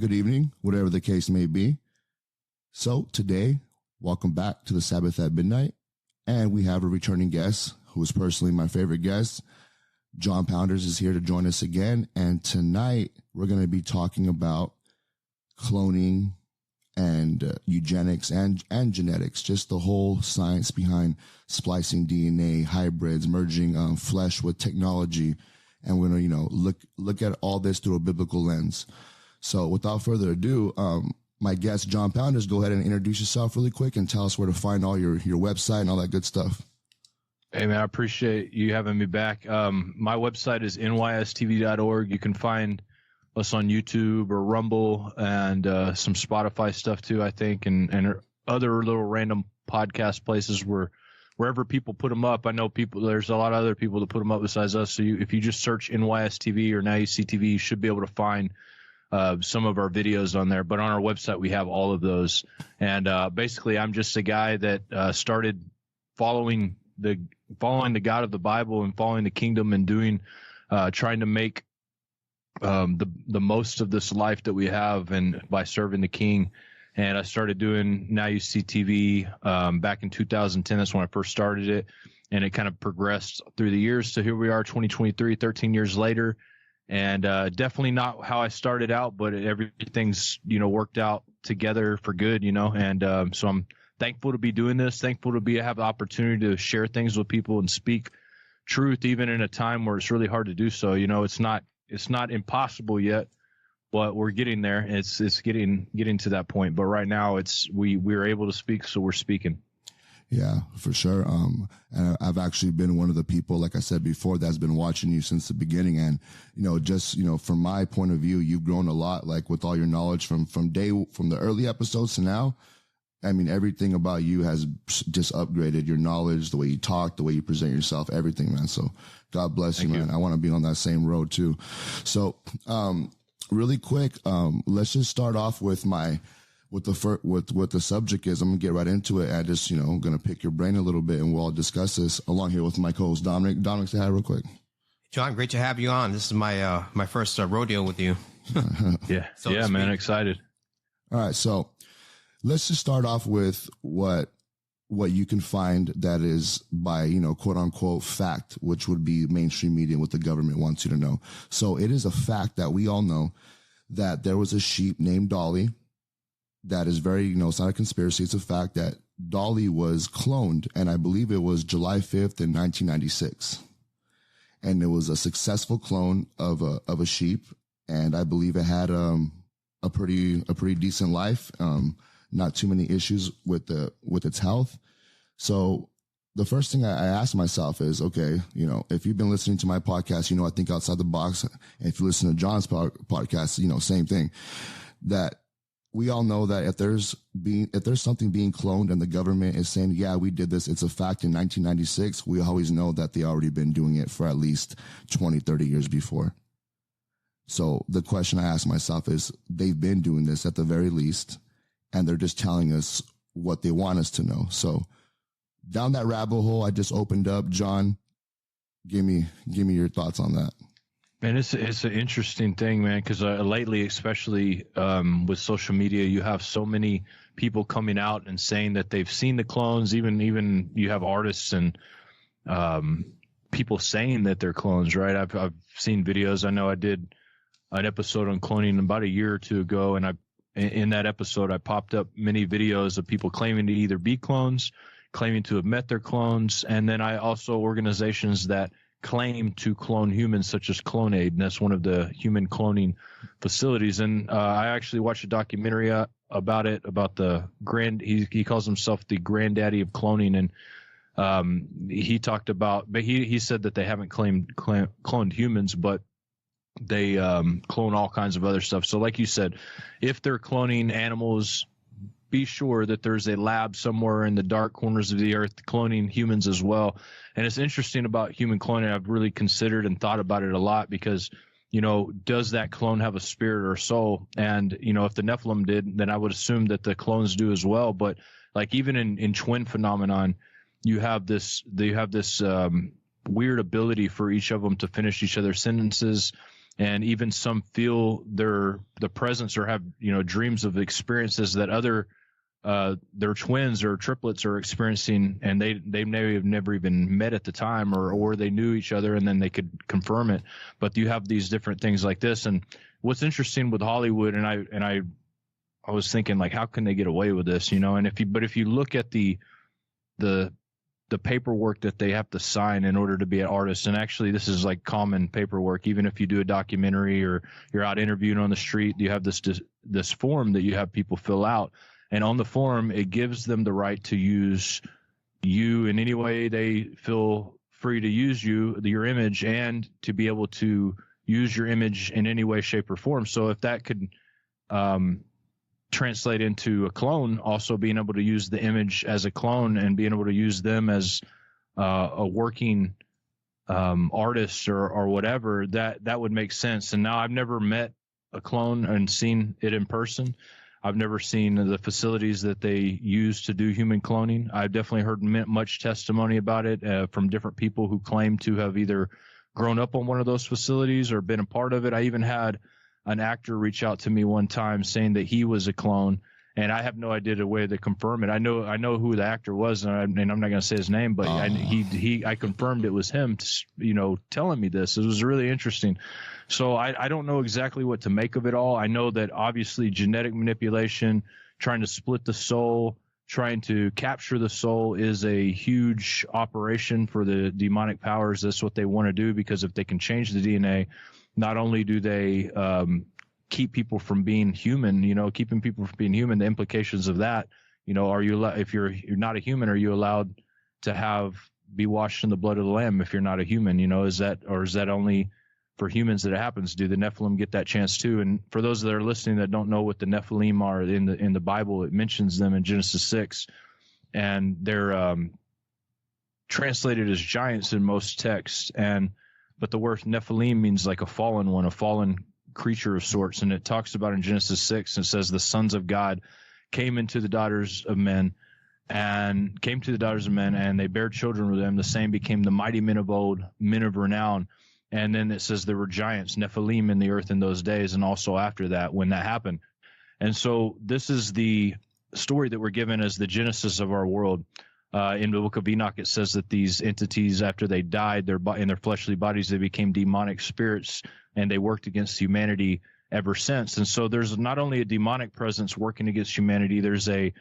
good evening, whatever the case may be. So today, welcome back to the Sabbath at Midnight. And we have a returning guest who is personally my favorite guest. John Pounders is here to join us again. And tonight we're going to be talking about cloning and eugenics and genetics, just the whole science behind splicing DNA, hybrids, merging flesh with technology. And we're going to, look at all this through a biblical lens. So without further ado, my guest, John Pounders, go ahead and introduce yourself really quick and tell us where to find all your website and all that good stuff. Hey, man, I appreciate you having me back. My website is nystv.org. You can find us on YouTube or Rumble and some Spotify stuff too, I think, and other little random podcast places wherever people put them up. I know there's a lot of other people that put them up besides us. So if you just search NYSTV or Now You See TV, you should be able to find some of our videos on there. But on our website, we have all of those. And basically, I'm just a guy that started following the God of the Bible and following the kingdom and trying to make the most of this life that we have, and by serving the King. And I started doing Now You See TV back in 2010. That's when I first started it, and it kind of progressed through the years. So here we are, 2023, 13 years later, and definitely not how I started out, but everything's worked out together for good, And so I'm thankful to be doing this. Thankful to have the opportunity to share things with people and speak truth, even in a time where it's really hard to do so. It's not impossible yet, but we're getting there. It's getting to that point. But right now we're able to speak, so we're speaking. Yeah, for sure. And I've actually been one of the people, like I said before, that's been watching you since the beginning. And, from my point of view, you've grown a lot, like with all your knowledge from the early episodes to now. I mean, everything about you has just upgraded your knowledge, the way you talk, the way you present yourself, everything, man. So God bless you, man. I want to be on that same road too. So, really quick, let's just start off with what the subject is. I'm gonna get right into it. I just, gonna pick your brain a little bit, and we'll all discuss this along here with my co-host Dominic. Dominic, say hi real quick. John, great to have you on. This is my first rodeo with you. Yeah, man, excited. All right, so let's just start off with what you can find that is by, quote unquote fact, which would be mainstream media, what the government wants you to know. So it is a fact that we all know that there was a sheep named Dolly. That is very, it's not a conspiracy. It's a fact that Dolly was cloned, and I believe it was July 5th in 1996. And it was a successful clone of a sheep. And I believe it had, a pretty decent life. Not too many issues with its health. So the first thing I asked myself is, okay, if you've been listening to my podcast, I think outside the box. And if you listen to John's podcast, same thing. That we all know that if there's something being cloned and the government is saying, yeah, we did this, it's a fact in 1996, we always know that they already been doing it for at least 20, 30 years before. So the question I ask myself is, they've been doing this at the very least, and they're just telling us what they want us to know. So down that rabbit hole I just opened up, John, give me your thoughts on that. Man, it's an interesting thing, man, because lately, especially with social media, you have so many people coming out and saying that they've seen the clones. Even you have artists and people saying that they're clones, right? I've seen videos. I know I did an episode on cloning about a year or two ago, and in that episode, I popped up many videos of people claiming to either be clones, claiming to have met their clones, and then I also organizations that claim to clone humans, such as Clonaid, and that's one of the human cloning facilities. And I actually watched a documentary about it, about he calls himself the granddaddy of cloning, and he talked about, but he said that they haven't cloned humans, but they clone all kinds of other stuff. So like you said, if they're cloning animals, be sure that there's a lab somewhere in the dark corners of the earth cloning humans as well. And it's interesting about human cloning. I've really considered and thought about it a lot because, does that clone have a spirit or a soul? And, if the Nephilim did, then I would assume that the clones do as well. But like even in twin phenomenon, you have this weird ability for each of them to finish each other's sentences and even some feel the presence or have, dreams of experiences that other their twins or triplets are experiencing, and they may have never even met at the time, or they knew each other and then they could confirm it. But you have these different things like this. And what's interesting with Hollywood, and I was thinking, like, how can they get away with this, and if you look at the paperwork that they have to sign in order to be an artist, and actually this is like common paperwork, even if you do a documentary or you're out interviewing on the street, you have this form that you have people fill out. And on the form, it gives them the right to use you in any way they feel free to use your image, and to be able to use your image in any way, shape, or form. So if that could translate into a clone, also being able to use the image as a clone and being able to use them as a working artist or whatever, that would make sense. And now I've never met a clone and seen it in person. I've never seen the facilities that they use to do human cloning. I've definitely heard much testimony about it from different people who claim to have either grown up on one of those facilities or been a part of it. I even had an actor reach out to me one time saying that he was a clone, and I have no idea the way to confirm it. I know who the actor was, and I'm not going to say his name, but I confirmed it was him, telling me this. It was really interesting. So I don't know exactly what to make of it all. I know that obviously genetic manipulation, trying to split the soul, trying to capture the soul is a huge operation for the demonic powers. That's what they want to do, because if they can change the DNA, not only do they keep people from being human, keeping people from being human, the implications of that, if you're not a human, are you allowed to be washed in the blood of the Lamb if you're not a human? Is that only for humans that it happens? Do the Nephilim get that chance too? And for those that are listening that don't know what the Nephilim are in the Bible, it mentions them in Genesis 6, and they're translated as giants in most texts. But the word Nephilim means like a fallen one, a fallen creature of sorts. And it talks about in Genesis 6, it says the sons of God came to the daughters of men, and they bare children with them. The same became the mighty men of old, men of renown. And then it says there were giants, Nephilim, in the earth in those days, and also after that, when that happened. And so this is the story that we're given as the genesis of our world. In the book of Enoch, it says that these entities, after they died, in their fleshly bodies, they became demonic spirits, and they worked against humanity ever since. And so there's not only a demonic presence working against humanity, there's a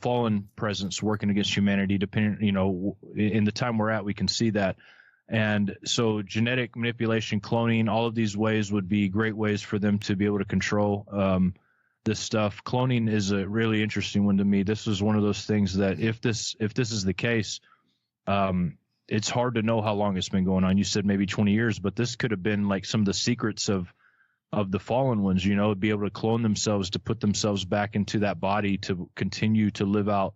fallen presence working against humanity. Depending, in the time we're at, we can see that. And so genetic manipulation, cloning, all of these ways would be great ways for them to be able to control this stuff. Cloning is a really interesting one to me. This is one of those things that if this is the case, it's hard to know how long it's been going on. You said maybe 20 years, but this could have been like some of the secrets of the fallen ones, be able to clone themselves, to put themselves back into that body, to continue to live out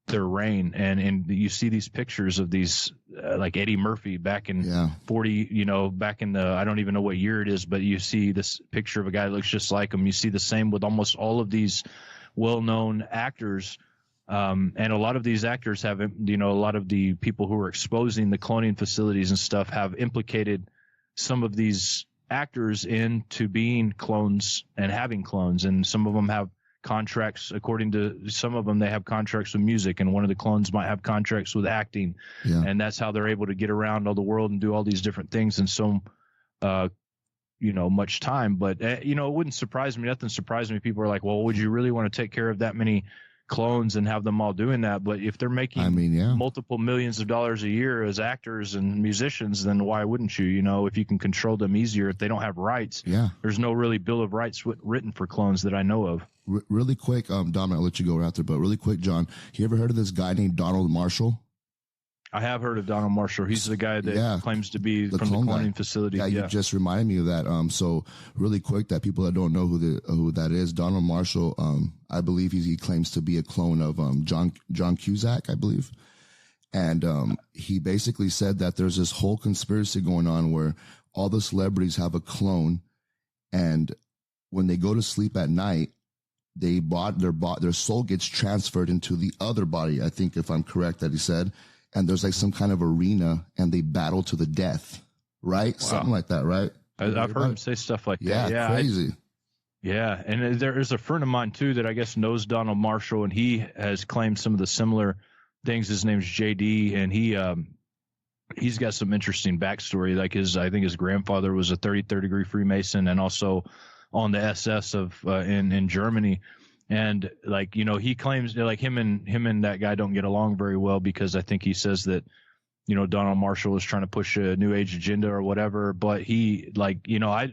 their reign. And you see these pictures of these like Eddie Murphy back in 40, back in the, I don't even know what year it is, but you see this picture of a guy that looks just like him. You see the same with almost all of these well-known actors. And a lot of these actors have, a lot of the people who are exposing the cloning facilities and stuff have implicated some of these actors into being clones and having clones. And some of them have contracts, according to some of them, they have contracts with music, and one of the clones might have contracts with acting. Yeah. And that's how they're able to get around all the world and do all these different things in so much time. But it wouldn't surprise me. Nothing surprised me. People are like, well, would you really want to take care of that many clones and have them all doing that? But if they're making multiple millions of dollars a year as actors and musicians, then why wouldn't you? If you can control them easier, if they don't have rights, there's no really Bill of Rights written for clones that I know of. Really quick, Dom, I'll let you go after, but really quick, John, you ever heard of this guy named Donald Marshall? I have heard of Donald Marshall. He's the guy that claims to be from the cloning facility. Yeah, you just reminded me of that. So really quick, that people that don't know who that is, Donald Marshall, I believe he claims to be a clone of John Cusack, I believe. And he basically said that there's this whole conspiracy going on where all the celebrities have a clone, and when they go to sleep at night, their soul gets transferred into the other body. I think, if I'm correct, that he said. And there's like some kind of arena, and they battle to the death. right? Wow. Something like that, right? I've heard him say stuff like that. Yeah, crazy. Yeah, and there is a friend of mine too that I guess knows Donald Marshall, and he has claimed some of the similar things. His name's JD, and he's got some interesting backstory. Like I think his grandfather was a 33rd degree Freemason, and also on the SS of in Germany. And like, you know, he claims like him and that guy don't get along very well, because I think he says that, you know, Donald Marshall is trying to push a new age agenda or whatever. But he, like, you know, I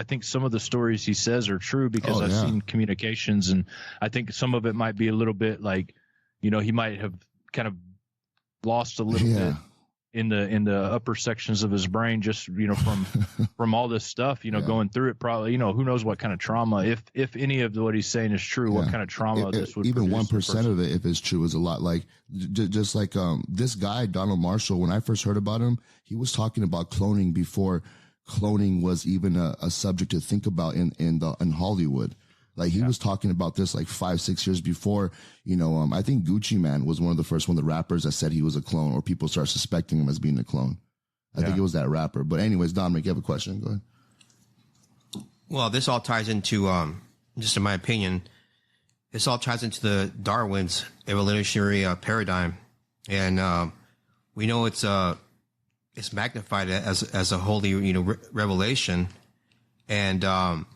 think some of the stories he says are true, because I've seen communications, and I think some of it might be a little bit like, you know, he might have kind of lost a little bit in the upper sections of his brain, just, you know, from all this stuff, you know, going through it. Probably, you know, who knows what kind of trauma, if any of what he's saying is true, what kind of trauma this would even produce. 1% of it, if it's true, is a lot. Like just like this guy Donald Marshall, when I first heard about him, he was talking about cloning before cloning was even a subject to think about in Hollywood. Like he was talking about this like 5-6 years before, you know, I think Gucci Man was one of the rappers that said he was a clone, or people started suspecting him as being a clone. I think it was that rapper. But anyways, Dominic, you have a question? Go ahead. Well, this all ties into, just in my opinion, this all ties into the Darwin's evolutionary paradigm. And we know it's magnified as a holy, you know, revelation. And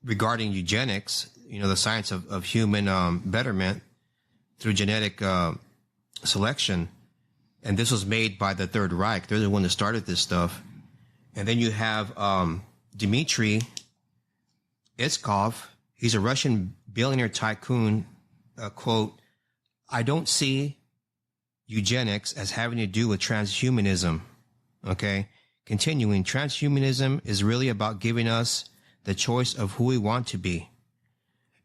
regarding eugenics, you know, the science of human betterment through genetic selection. And this was made by the Third Reich. They're the one that started this stuff. And then you have Dmitry Iskov. He's a Russian billionaire tycoon. Quote, "I don't see eugenics as having to do with transhumanism." Okay. Continuing, transhumanism is really about giving us the choice of who we want to be.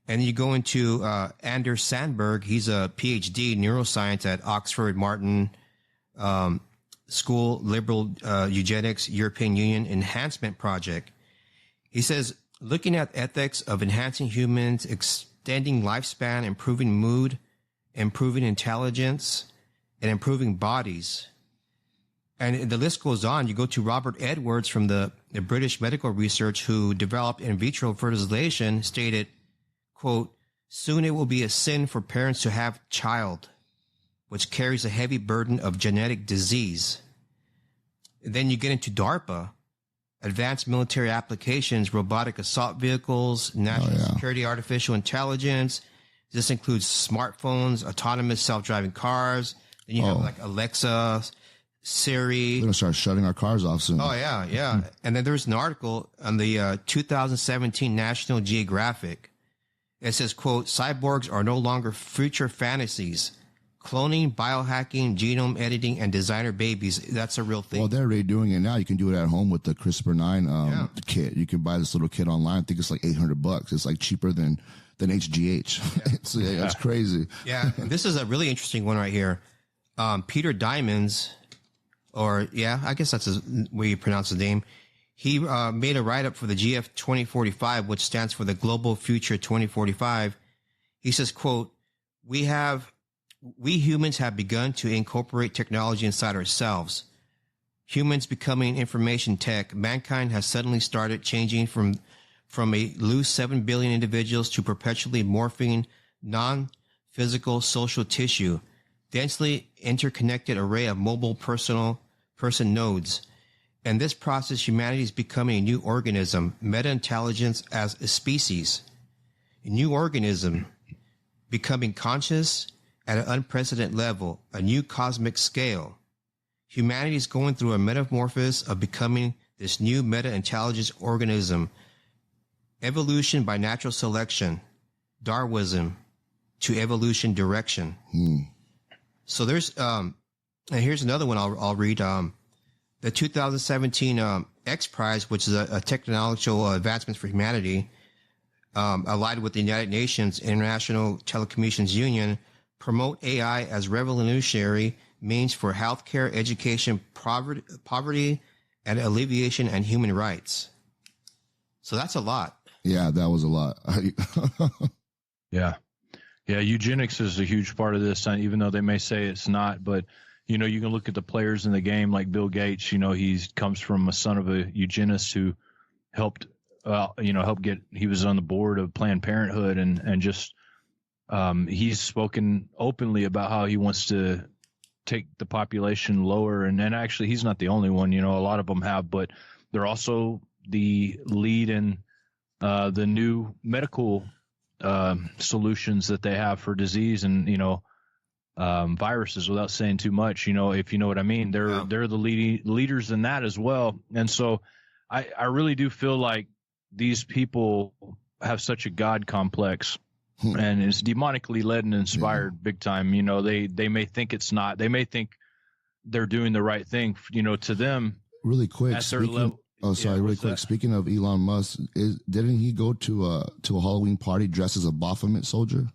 And you go into Anders Sandberg. He's a PhD in neuroscience at Oxford Martin School, Liberal Eugenics European Union Enhancement Project. He says, looking at ethics of enhancing humans, extending lifespan, improving mood, improving intelligence, and improving bodies. And the list goes on. You go to Robert Edwards from the British medical research, who developed in vitro fertilization, stated, quote, "Soon it will be a sin for parents to have child, which carries a heavy burden of genetic disease." And then you get into DARPA, advanced military applications, robotic assault vehicles, national security, artificial intelligence. This includes smartphones, autonomous self-driving cars. Then you have like Alexa, Siri. We're going to start shutting our cars off soon. Oh, yeah. And then there's an article on the 2017 National Geographic. It says, quote, "Cyborgs are no longer future fantasies. Cloning, biohacking, genome editing, and designer babies, that's a real thing." Well, they're already doing it now. You can do it at home with the CRISPR-9 kit. You can buy this little kit online. I think it's like $800. It's like cheaper than HGH. Yeah. It's crazy. Yeah, and this is a really interesting one right here. Peter Diamond's, I guess that's the way you pronounce his name. He made a write-up for the GF 2045, which stands for the Global Future 2045. He says, quote, we humans have begun to incorporate technology inside ourselves. Humans becoming information tech. Mankind has suddenly started changing from a loose 7 billion individuals to perpetually morphing non-physical social tissue, densely interconnected array of mobile person nodes. And this process, humanity is becoming a new organism, meta-intelligence as a species. A new organism becoming conscious at an unprecedented level, a new cosmic scale. Humanity is going through a metamorphosis of becoming this new meta-intelligence organism. Evolution by natural selection, Darwinism to evolution direction. So there's, and here's another one I'll read. The 2017 X Prize, which is a technological advancements for humanity, allied with the United Nations International Telecommunications Union, promote AI as revolutionary means for healthcare, education, poverty, and alleviation and human rights. So that's a lot. Yeah, that was a lot. Yeah, eugenics is a huge part of this, even though they may say it's not. But You know, you can look at the players in the game like Bill Gates. You know, he comes from a son of a eugenist who helped, he was on the board of Planned Parenthood, and just he's spoken openly about how he wants to take the population lower. And actually, he's not the only one. You know, a lot of them have, but they're also the lead in the new medical solutions that they have for disease and, viruses, without saying too much, if you know what I mean. They're the leaders in that as well. And so I really do feel like these people have such a God complex, and it's demonically led and inspired big time. You know, they may think it's not. They may think they're doing the right thing, to them. Really quick, at their level. Oh, sorry, really quick. Speaking of Elon Musk, didn't he go to a Halloween party dressed as a Baphomet soldier?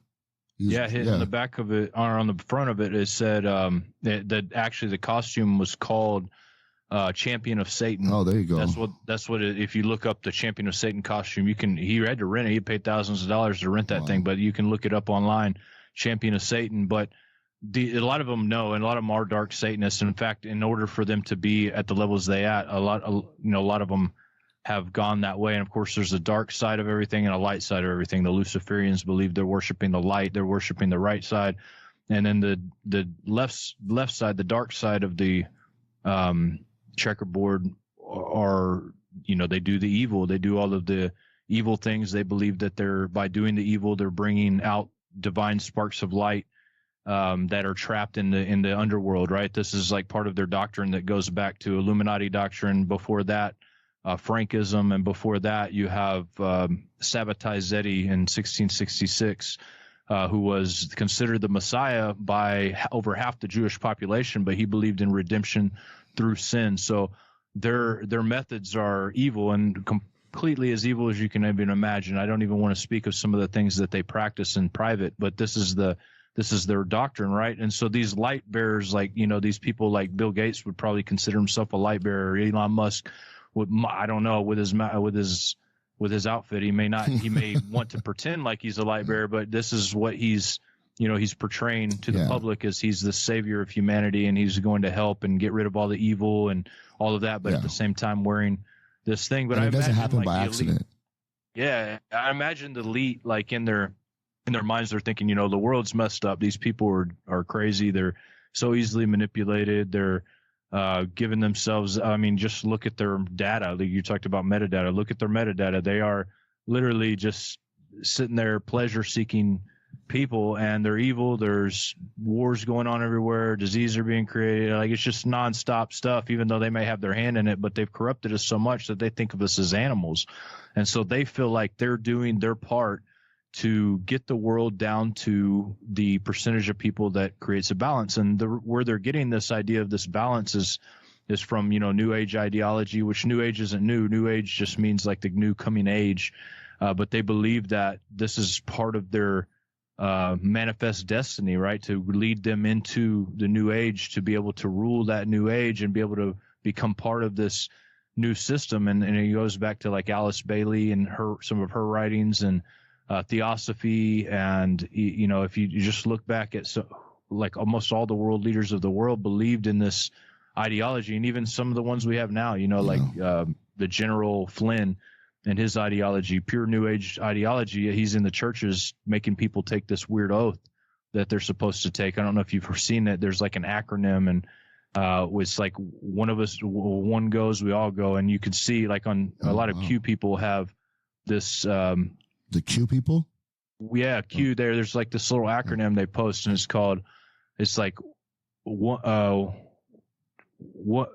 On the back of it, or on the front of it, it said that actually the costume was called Champion of Satan. Oh, there you go. That's what if you look up the Champion of Satan costume, he had to rent it. He paid thousands of dollars to rent that thing, but you can look it up online, Champion of Satan. But a lot of them know, and a lot of them are dark Satanists. In fact, in order for them to be at the levels they at, a lot of them have gone that way. And of course, there's a dark side of everything and a light side of everything. The Luciferians believe they're worshiping the light; they're worshiping the right side, and then the left side, the dark side of the checkerboard, are they do the evil. They do all of the evil things. They believe that by doing the evil, they're bringing out divine sparks of light that are trapped in the underworld, right? This is like part of their doctrine that goes back to Illuminati doctrine. Before that, Frankism, and before that, you have Sabbatai Zetti in 1666, who was considered the Messiah by over half the Jewish population, but he believed in redemption through sin. So their methods are evil, and completely as evil as you can even imagine. I don't even want to speak of some of the things that they practice in private, but this is their doctrine, right? And so these light bearers, like, these people like Bill Gates would probably consider himself a light bearer. Elon Musk would, I don't know, with his outfit, he may want to pretend like he's a light bearer, but this is what he's portraying to the public, as he's the savior of humanity, and he's going to help and get rid of all the evil and all of that, but at the same time wearing this thing. But it doesn't happen by accident. I imagine the elite, like in their minds, they're thinking, the world's messed up. These people are crazy. They're so easily manipulated. They're giving themselves, just look at their data. You talked about metadata. Look at their metadata. They are literally just sitting there pleasure-seeking people, and they're evil. There's wars going on everywhere. Diseases are being created. Like, it's just nonstop stuff, even though they may have their hand in it, but they've corrupted us so much that they think of us as animals. And so they feel like they're doing their part to get the world down to the percentage of people that creates a balance. And where they're getting this idea of this balance is from, New Age ideology, which New Age isn't new. New Age just means like the new coming age. But they believe that this is part of their manifest destiny, right? To lead them into the New Age, to be able to rule that New Age and be able to become part of this new system. And it goes back to like Alice Bailey and some of her writings, and Theosophy, and if you just look back at like almost all the world leaders of the world believed in this ideology, and even some of the ones we have now, like the General Flynn and his ideology, pure New Age ideology. He's in the churches making people take this weird oath that they're supposed to take. I don't know if you've seen it. There's like an acronym, and it's like one goes, we all go, and you could see like on a lot of Q people have this. The Q people? Yeah, Q. There's like this little acronym they post, and it's like what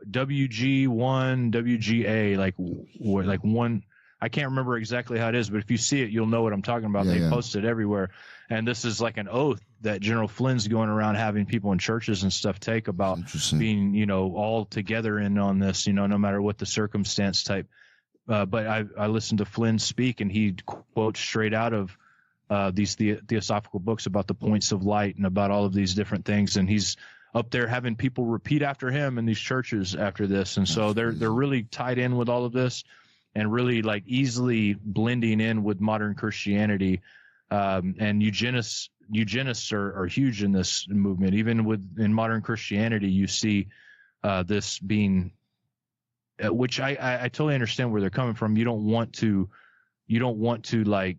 WG1 WGA, like one. I can't remember exactly how it is, but if you see it, you'll know what I'm talking about. They post it everywhere, and this is like an oath that General Flynn's going around having people in churches and stuff take about being, all together in on this, no matter what the circumstance type. But I listened to Flynn speak, and he quotes straight out of these theosophical books about the points of light and about all of these different things. And he's up there having people repeat after him in these churches after this. And so they're really tied in with all of this, and really like easily blending in with modern Christianity. And eugenists eugenists are huge in this movement. Even in modern Christianity, you see this being, which I totally understand where they're coming from. You don't want to like,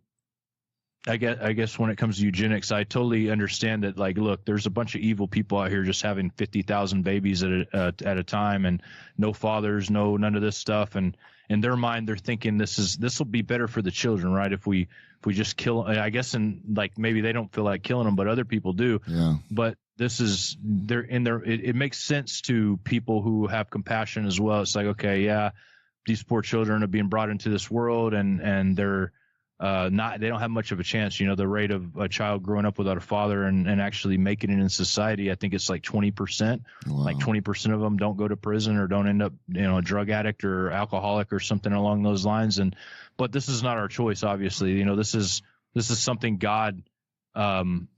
I guess when it comes to eugenics, I totally understand that. Like, look, there's a bunch of evil people out here just having 50,000 babies at a time, and no fathers, none of this stuff. And in their mind, they're thinking this will be better for the children, right? If we just kill, I guess, and like maybe they don't feel like killing them, but other people do. Yeah. But this is it makes sense to people who have compassion as well. It's like, okay, yeah, these poor children are being brought into this world, and they're they don't have much of a chance. The rate of a child growing up without a father and actually making it in society, I think it's like 20%. Wow. Like 20% of them don't go to prison or don't end up, a drug addict or alcoholic or something along those lines. But this is not our choice, obviously. This is something God allowed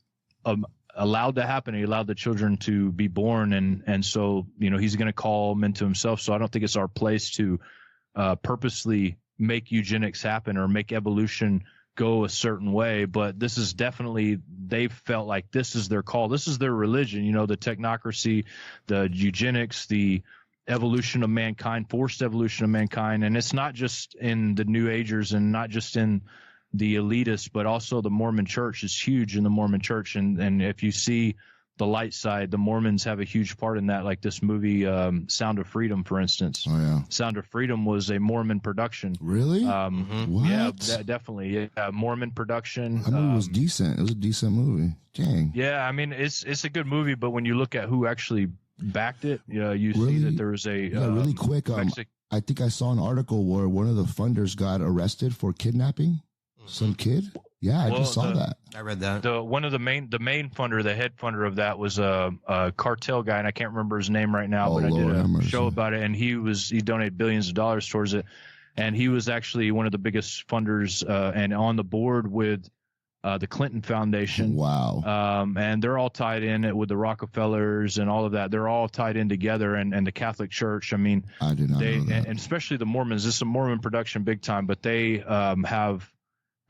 to happen. He allowed the children to be born, and so he's going to call them into himself. So I don't think it's our place to purposely make eugenics happen or make evolution go a certain way. But this is definitely, they felt like this is their call. This is their religion, the technocracy, the eugenics, the evolution of mankind, forced evolution of mankind. And it's not just in the New Agers and not just in the elitists, but also the Mormon church is huge in the Mormon church. And if you see the light side, the Mormons have a huge part in that. Like this movie, Sound of Freedom, for instance. Oh yeah. Sound of Freedom was a Mormon production. Really? What? Yeah, definitely. Yeah, Mormon production. That movie was decent. It was a decent movie. Dang. Yeah, I mean, it's a good movie, but when you look at who actually backed it, you see that there was a really quick. I think I saw an article where one of the funders got arrested for kidnapping some kid. Yeah, I just saw that. I read that. The main funder, the head funder of that was a cartel guy, and I can't remember his name right now, but Lord, I did a show about it, and he donated billions of dollars towards it, and he was actually one of the biggest funders and on the board with the Clinton Foundation. Wow. And they're all tied in with the Rockefellers and all of that. They're all tied in together, and the Catholic Church. I mean, I did not know that. And especially the Mormons. This is a Mormon production big time, but they have.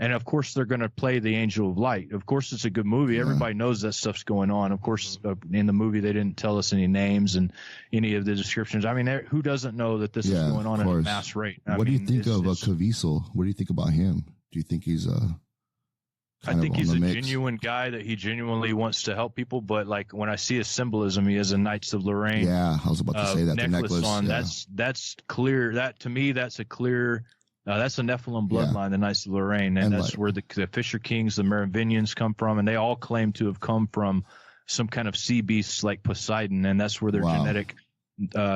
And of course, they're going to play the Angel of Light. Of course, it's a good movie. Yeah. Everybody knows that stuff's going on. Of course, in the movie, they didn't tell us any names and any of the descriptions. I mean, who doesn't know that this is going on at a mass rate? What do you think of Caviezel? What do you think about him? Do you think he's I think he's a genuine guy, that he genuinely wants to help people. But like when I see his symbolism, he has a Knights of Lorraine. Yeah, I was about to say that necklace on. Yeah. That's clear. That to me, that's a clear. That's a Nephilim bloodline, the Knights of Lorraine, and that's where the Fisher Kings, the Merovingians come from, and they all claim to have come from some kind of sea beasts like Poseidon, and that's where their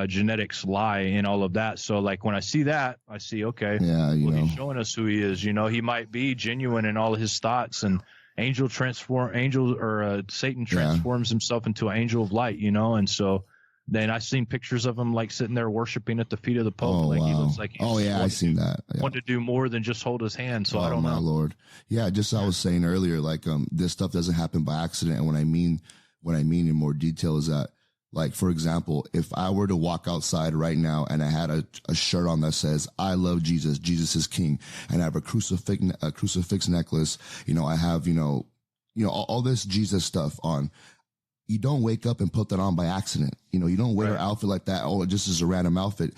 genetics lie in all of that. So, like when I see that, I see he's showing us who he is. He might be genuine in all of his thoughts, and Satan transforms himself into an angel of light. And so. Then I've seen pictures of him like sitting there worshiping at the feet of the Pope. Oh, like wow. He looks like I seen that. Yeah. Want to do more than just hold his hand. So I don't know. My Lord. Yeah, just I was saying earlier, like this stuff doesn't happen by accident. And what I mean in more detail is that, like, for example, if I were to walk outside right now and I had a shirt on that says, I love Jesus, Jesus is King, and I have a crucifix necklace, I have, all this Jesus stuff on. You don't wake up and put that on by accident. You don't wear an outfit like that. Oh, it just is a random outfit.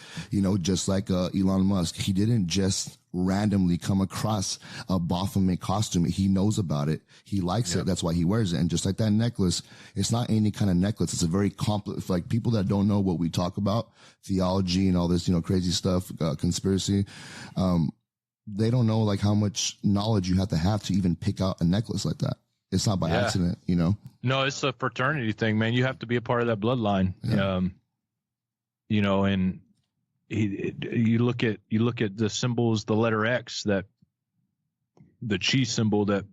Just like Elon Musk, he didn't just randomly come across a Baphomet costume. He knows about it. He likes it. That's why he wears it. And just like that necklace, it's not any kind of necklace. It's a very complex, like people that don't know what we talk about, theology and all this, crazy stuff, conspiracy. They don't know like how much knowledge you have to even pick out a necklace like that. It's not by accident, No, it's a fraternity thing, man. You have to be a part of that bloodline. Yeah. And you look at the symbols, the letter X, that the chi symbol that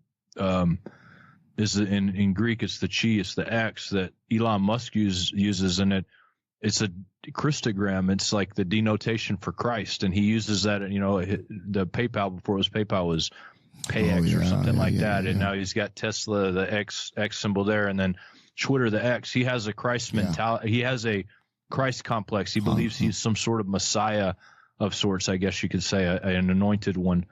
is in Greek. It's the chi. It's the X that Elon Musk uses, and it's a Christogram. It's like the denotation for Christ, and he uses that. The PayPal before it was PayPal was. PayX or something like that, and now he's got Tesla, the X symbol there, and then Twitter, the X. He has a Christ mentality. He has a Christ complex. He believes he's some sort of Messiah of sorts, I guess you could say, an anointed one.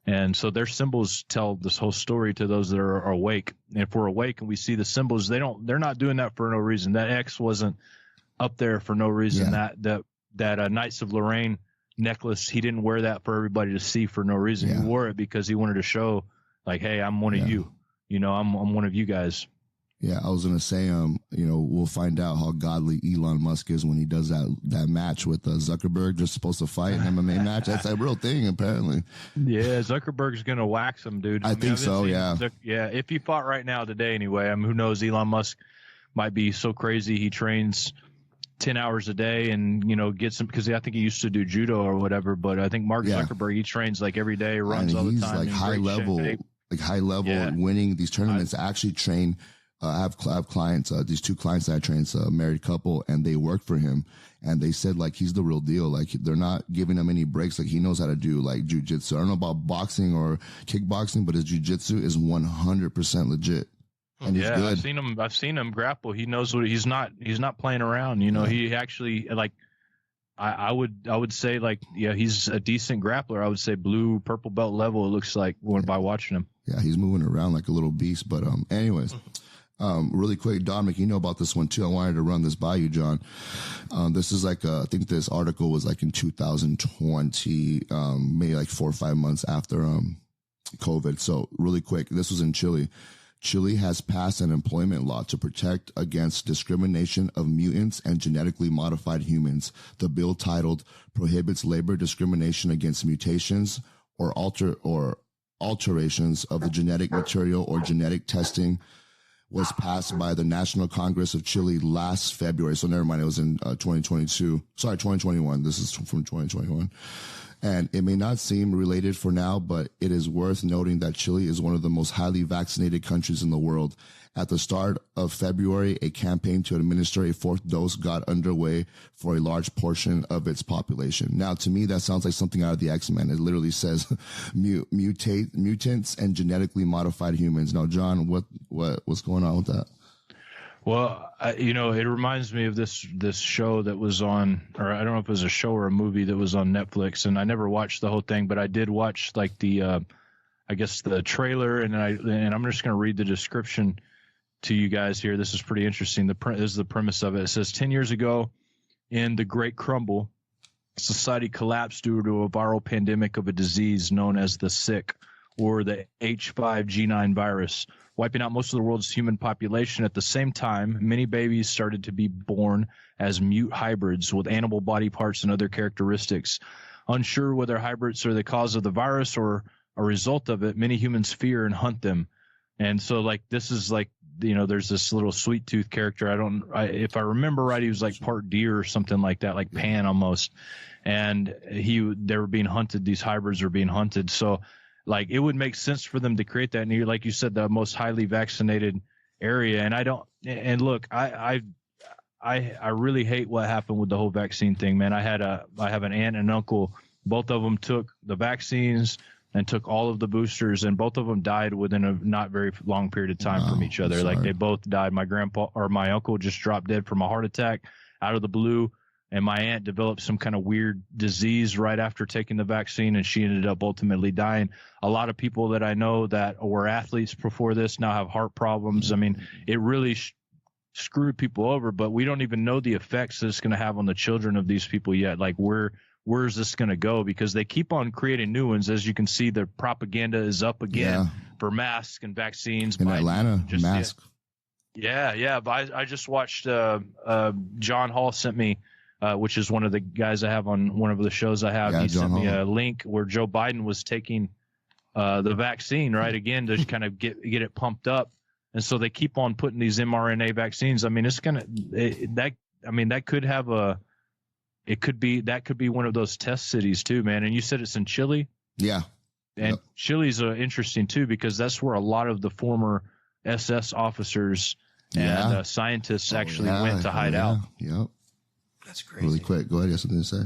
And so their symbols tell this whole story to those that are awake. And if we're awake and we see the symbols, they're not doing that for no reason. That X wasn't up there for no reason. Yeah. That Knights of Lorraine necklace, he didn't wear that for everybody to see for no reason. Yeah. He wore it because he wanted to show, like, hey, I'm one of you. You know, I'm one of you guys. Yeah, I was gonna say, we'll find out how godly Elon Musk is when he does that match with Zuckerberg. They're supposed to fight an MMA match. That's a real thing, apparently. Yeah, Zuckerberg's gonna wax him, dude. I think so. Yeah. Yeah, if he fought right now today, anyway. I mean, who knows? Elon Musk might be so crazy he trains 10 hours a day and, gets him, because I think he used to do judo or whatever. But I think Mark Zuckerberg, he trains like every day, runs all the time. He's like high level, winning these tournaments. I actually train. I have clients, these two clients that I train, a married couple, and they work for him. And they said, like, he's the real deal. Like, they're not giving him any breaks. Like, he knows how to do, like, jujitsu. I don't know about boxing or kickboxing, but his jujitsu is 100% legit. And he's good. I've seen him grapple. He knows what he's not playing around. He actually, like, I would say, like, he's a decent grappler. I would say blue, purple belt level, it looks like, by watching him. Yeah, he's moving around like a little beast. But, anyways. Really quick, Dominic, you know about this one too. I wanted to run this by you, John. This is like, I think this article was like in 2020, maybe like 4 or 5 months after, COVID. So really quick, this was in Chile. Chile has passed an employment law to protect against discrimination of mutants and genetically modified humans. The bill, titled Prohibits Labor Discrimination Against Mutations or Alterations of the Genetic Material or Genetic Testing, was passed by the National Congress of Chile last February. So never mind, it was in 2021. This is from 2021. And it may not seem related for now, but it is worth noting that Chile is one of the most highly vaccinated countries in the world. At the start of February, a campaign to administer a fourth dose got underway for a large portion of its population. Now, to me, that sounds like something out of the X-Men. It literally says mutants and genetically modified humans. Now, John, what's going on with that? Well, it reminds me of this show that was on, or I don't know if it was a show or a movie that was on Netflix, and I never watched the whole thing, but I did watch like the trailer, and I'm just going to read the description to you guys here. This is pretty interesting. This is the premise of it. It says 10 years ago, in the Great Crumble, society collapsed due to a viral pandemic of a disease known as the sick, or the H5G9 virus, wiping out most of the world's human population. At the same time, many babies started to be born as mute hybrids with animal body parts and other characteristics. Unsure whether hybrids are the cause of the virus or a result of it, many humans fear and hunt them. And so, like, this is like, there's this little sweet tooth character. If I remember right, he was like part deer or something like that, like Pan almost. And they were being hunted. These hybrids were being hunted. So, like, it would make sense for them to create that near, like you said, the most highly vaccinated area. And look, I really hate what happened with the whole vaccine thing, man. I have an aunt and uncle. Both of them took the vaccines and took all of the boosters, and both of them died within a not very long period of time from each other. Like, they both died. My grandpa or my uncle just dropped dead from a heart attack out of the blue. And my aunt developed some kind of weird disease right after taking the vaccine, and she ended up ultimately dying. A lot of people that I know that were athletes before this now have heart problems. I mean, it really screwed people over, but we don't even know the effects that it's going to have on the children of these people yet. Like, where's this going to go? Because they keep on creating new ones. As you can see, the propaganda is up again for masks and vaccines. In Atlanta, mask. Yeah. But I just watched, John Hall sent me, which is one of the guys I have on one of the shows I have. He sent me a link where Joe Biden was taking the vaccine, right, again, to kind of get it pumped up. And so they keep on putting these mRNA vaccines. I mean, that could be one of those test cities too, man. And you said it's in Chile? Yeah. And Chile's interesting too, because that's where a lot of the former SS officers and scientists actually went to hide out. Yep. That's crazy. Really quick. Go ahead. You have something to say?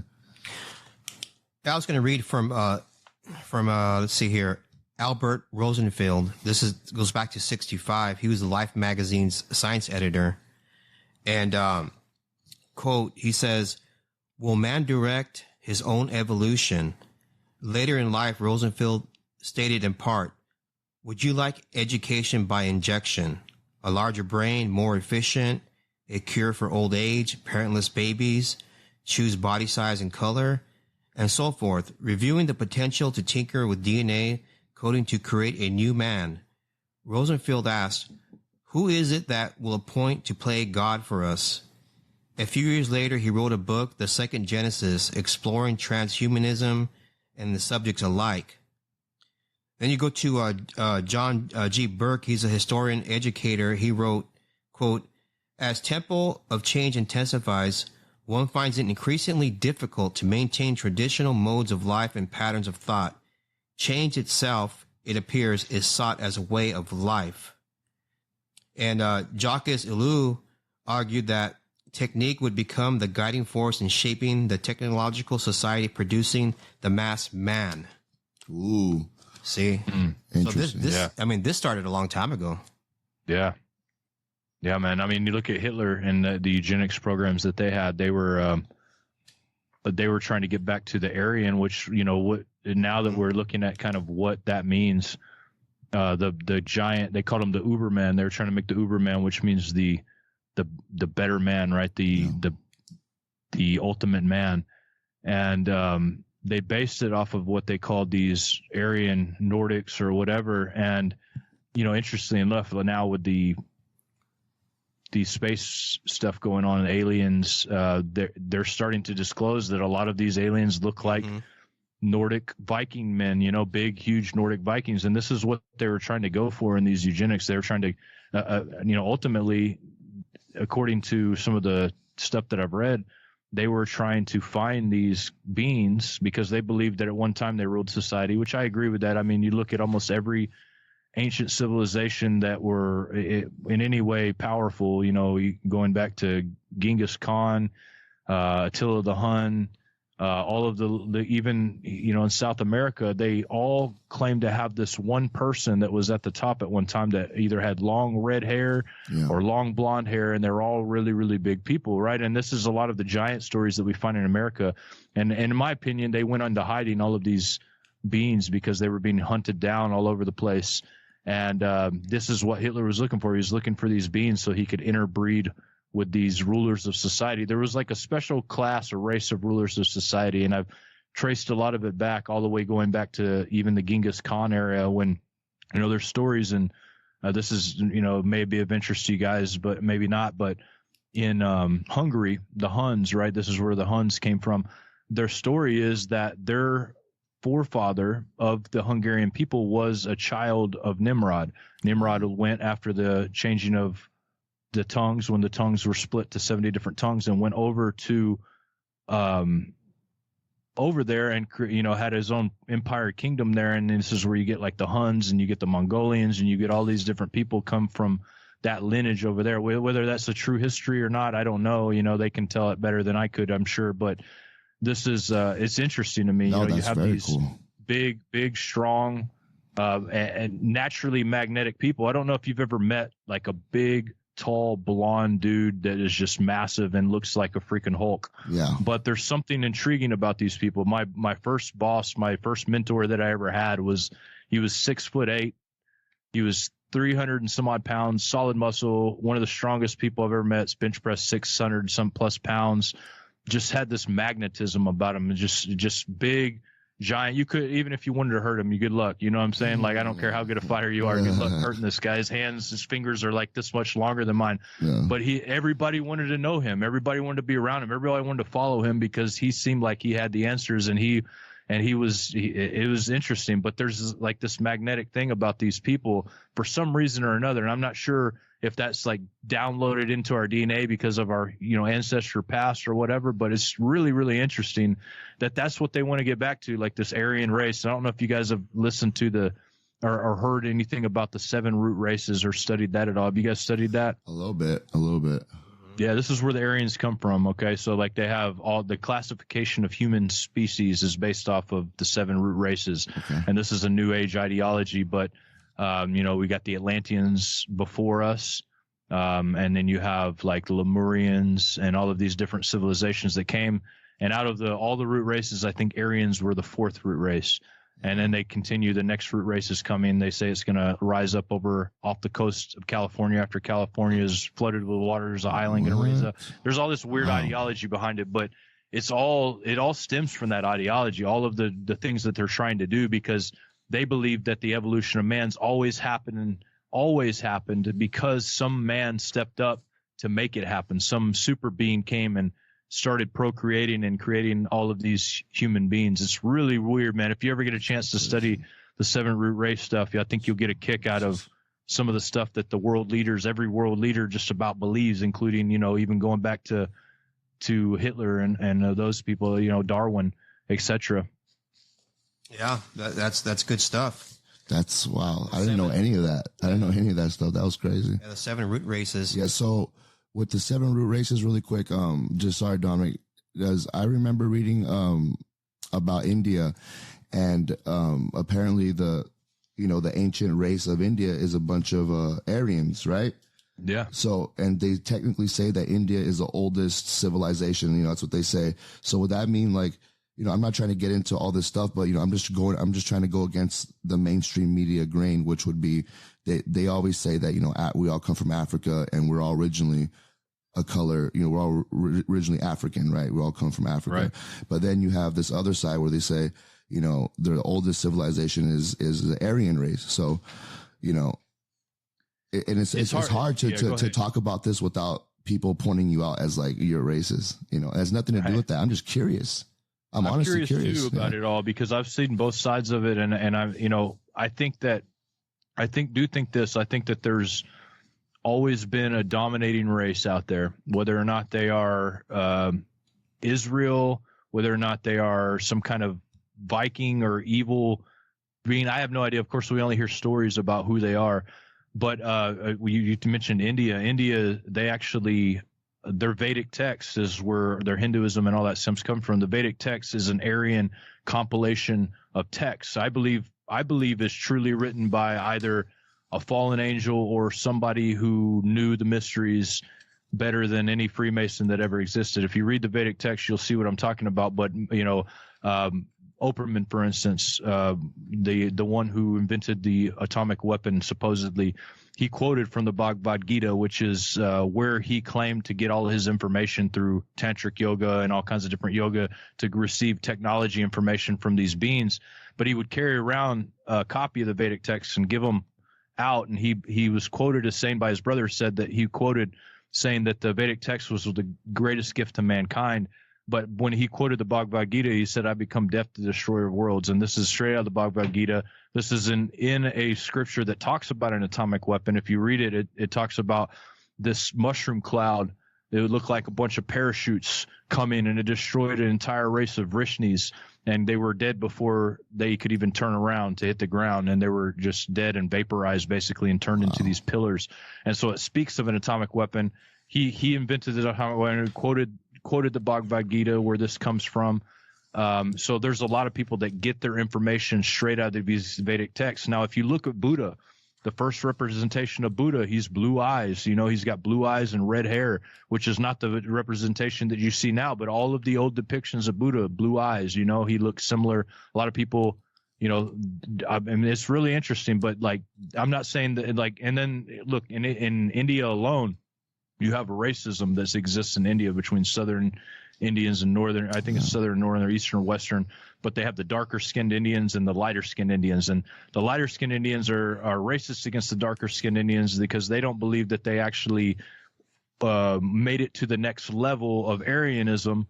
I was going to read from let's see here, Albert Rosenfeld. Goes back to 1965. He was the Life magazine's science editor. And, quote, he says, "Will man direct his own evolution?" Later in life, Rosenfeld stated in part, would you like education by injection, a larger brain, more efficient, a cure for old age, parentless babies, choose body size and color, and so forth, reviewing the potential to tinker with DNA coding to create a new man? Rosenfield asked, who is it that will appoint to play God for us? A few years later, he wrote a book, The Second Genesis, exploring transhumanism and the subjects alike. Then you go to John G. Burke. He's a historian, educator. He wrote, quote, as tempo of change intensifies, one finds it increasingly difficult to maintain traditional modes of life and patterns of thought. Change itself, it appears, is sought as a way of life. And Jacques Ellul argued that technique would become the guiding force in shaping the technological society, producing the mass man. Ooh. See? So this started a long time ago. Yeah. Yeah, man. I mean, you look at Hitler and the eugenics programs that they had, they were trying to get back to the Aryan, which, now that we're looking at kind of what that means, the giant, they called him the Uberman. They were trying to make the Uberman, which means the better man, right? The ultimate man. And, they based it off of what they called these Aryan Nordics or whatever. And, interestingly enough, now with the space stuff going on in aliens, they're starting to disclose that a lot of these aliens look like Nordic Viking men, big, huge Nordic Vikings. And this is what they were trying to go for in these eugenics. They were trying to, ultimately, according to some of the stuff that I've read, they were trying to find these beings because they believed that at one time they ruled society, which I agree with that. I mean, you look at almost every ancient civilization that were in any way powerful, going back to Genghis Khan, Attila the Hun, all of the even, in South America, they all claim to have this one person that was at the top at one time that either had long red hair or long blonde hair, and they're all really, really big people, right? And this is a lot of the giant stories that we find in America. And in my opinion, they went into hiding all of these beings because they were being hunted down all over the place. And this is what Hitler was looking for. He was looking for these beings so he could interbreed with these rulers of society. There was like a special class or race of rulers of society, and I've traced a lot of it back all the way going back to even the Genghis Khan era when, there's stories, and this is, may be of interest to you guys, but maybe not, but in Hungary, the Huns, right? This is where the Huns came from. Their story is that their forefather of the Hungarian people was a child of Nimrod. Nimrod went after the changing of the tongues, when the tongues were split to 70 different tongues, and went over to over there and had his own empire kingdom there. And this is where you get like the Huns, and you get the Mongolians, and you get all these different people come from that lineage over there. Whether that's a true history or not, I don't know. They can tell it better than I could, I'm sure. But this is it's interesting to me. No, you have these cool. big, strong, and naturally magnetic people. I don't know if you've ever met like a big, tall, blonde dude that is just massive and looks like a freaking Hulk. Yeah. But there's something intriguing about these people. My first boss, my first mentor that I ever had he was 6'8". He was 300 and some odd pounds, solid muscle, one of the strongest people I've ever met, bench press 600 some plus pounds, just had this magnetism about him, just big, giant. You could, even if you wanted to hurt him, you good luck. You know what I'm saying? Like, I don't care how good a fighter you are, good luck hurting this guy. His hands, his fingers are like this much longer than mine. Yeah. But everybody wanted to know him. Everybody wanted to be around him. Everybody wanted to follow him because he seemed like he had the answers, and it was interesting. But there's like this magnetic thing about these people for some reason or another. And I'm not sure if that's like downloaded into our DNA because of our, ancestor past or whatever, but it's really, really interesting that that's what they want to get back to, like this Aryan race. I don't know if you guys have listened to or heard anything about the 7 root races or studied that at all. Have you guys studied that? A little bit. Yeah, this is where the Aryans come from. Okay, so like they have all the classification of human species is based off of the 7 root races, and this is a New Age ideology. But we got the Atlanteans before us, and then you have like the Lemurians and all of these different civilizations that came. And out of all the root races, I think Aryans were the 4th root race. And then they continue. The next root race is coming. They say it's going to rise up off the coast of California after California is flooded with water. There's an island going to raise up. There's all this weird ideology behind it, but it all stems from that ideology. All of the things that they're trying to do, because they believe that the evolution of man's always happened because some man stepped up to make it happen. Some super being came and started procreating and creating all of these human beings. It's really weird, man. If you ever get a chance to study the 7 root race stuff, I think you'll get a kick out of some of the stuff that the world leaders, every world leader just about believes, including, even going back to Hitler and those people, Darwin, etc. Yeah, that's good stuff. That's wow. I didn't know any of that. I didn't know any of that stuff. That was crazy. Yeah, the 7 root races. Yeah. So with the 7 root races, really quick, just sorry, Dominic, because I remember reading about India, and apparently the ancient race of India is a bunch of Aryans, right? Yeah. So, and they technically say that India is the oldest civilization. That's what they say. So would that mean, like, I'm not trying to get into all this stuff, but I'm just trying to go against the mainstream media grain, which would be they always say that we all come from Africa and we're all originally a color, we're all originally African, right? We all come from Africa. Right. But then you have this other side where they say, the oldest civilization is the Aryan race. So, and it's hard to talk about this without people pointing you out as like you're racist. It has nothing to do with that. I'm just curious. I'm honestly curious too about it all, because I've seen both sides of it, and I think that there's always been a dominating race out there, whether or not they are Israel, whether or not they are some kind of Viking or evil being. I have no idea. Of course, we only hear stories about who they are. But you mentioned India. India, they actually, their Vedic text is where their Hinduism and all that stems come from. The Vedic text is an Aryan compilation of texts. I believe is truly written by either a fallen angel or somebody who knew the mysteries better than any Freemason that ever existed. If you read the Vedic text, you'll see what I'm talking about. But Operman, for instance, the one who invented the atomic weapon, supposedly, he quoted from the Bhagavad Gita, which is where he claimed to get all of his information through tantric yoga and all kinds of different yoga to receive technology information from these beings. But he would carry around a copy of the Vedic text and give them out. And he was quoted as saying by his brother, said that he quoted saying that the Vedic text was the greatest gift to mankind. But when he quoted the Bhagavad Gita, he said, "I become death, the destroyer of worlds." And this is straight out of the Bhagavad Gita. This is in a scripture that talks about an atomic weapon. If you read it, it talks about this mushroom cloud. It would look like a bunch of parachutes coming, and it destroyed an entire race of Vrishnis. And they were dead before they could even turn around to hit the ground. And they were just dead and vaporized, basically, and turned into these pillars. And so it speaks of an atomic weapon. He invented the atomic weapon and quoted the Bhagavad Gita, where this comes from. So there's a lot of people that get their information straight out of these Vedic texts. Now, if you look at Buddha, the first representation of Buddha, he's blue eyes. He's got blue eyes and red hair, which is not the representation that you see now. But all of the old depictions of Buddha, blue eyes, he looks similar. A lot of people, I mean, it's really interesting. But like, I'm not saying that, like, and then look, in India alone, you have racism that exists in India between southern Indians and northern, I think it's southern, northern, or eastern, western, but they have the darker skinned Indians and the lighter skinned Indians. And the lighter skinned Indians are racist against the darker skinned Indians because they don't believe that they actually made it to the next level of Aryanism.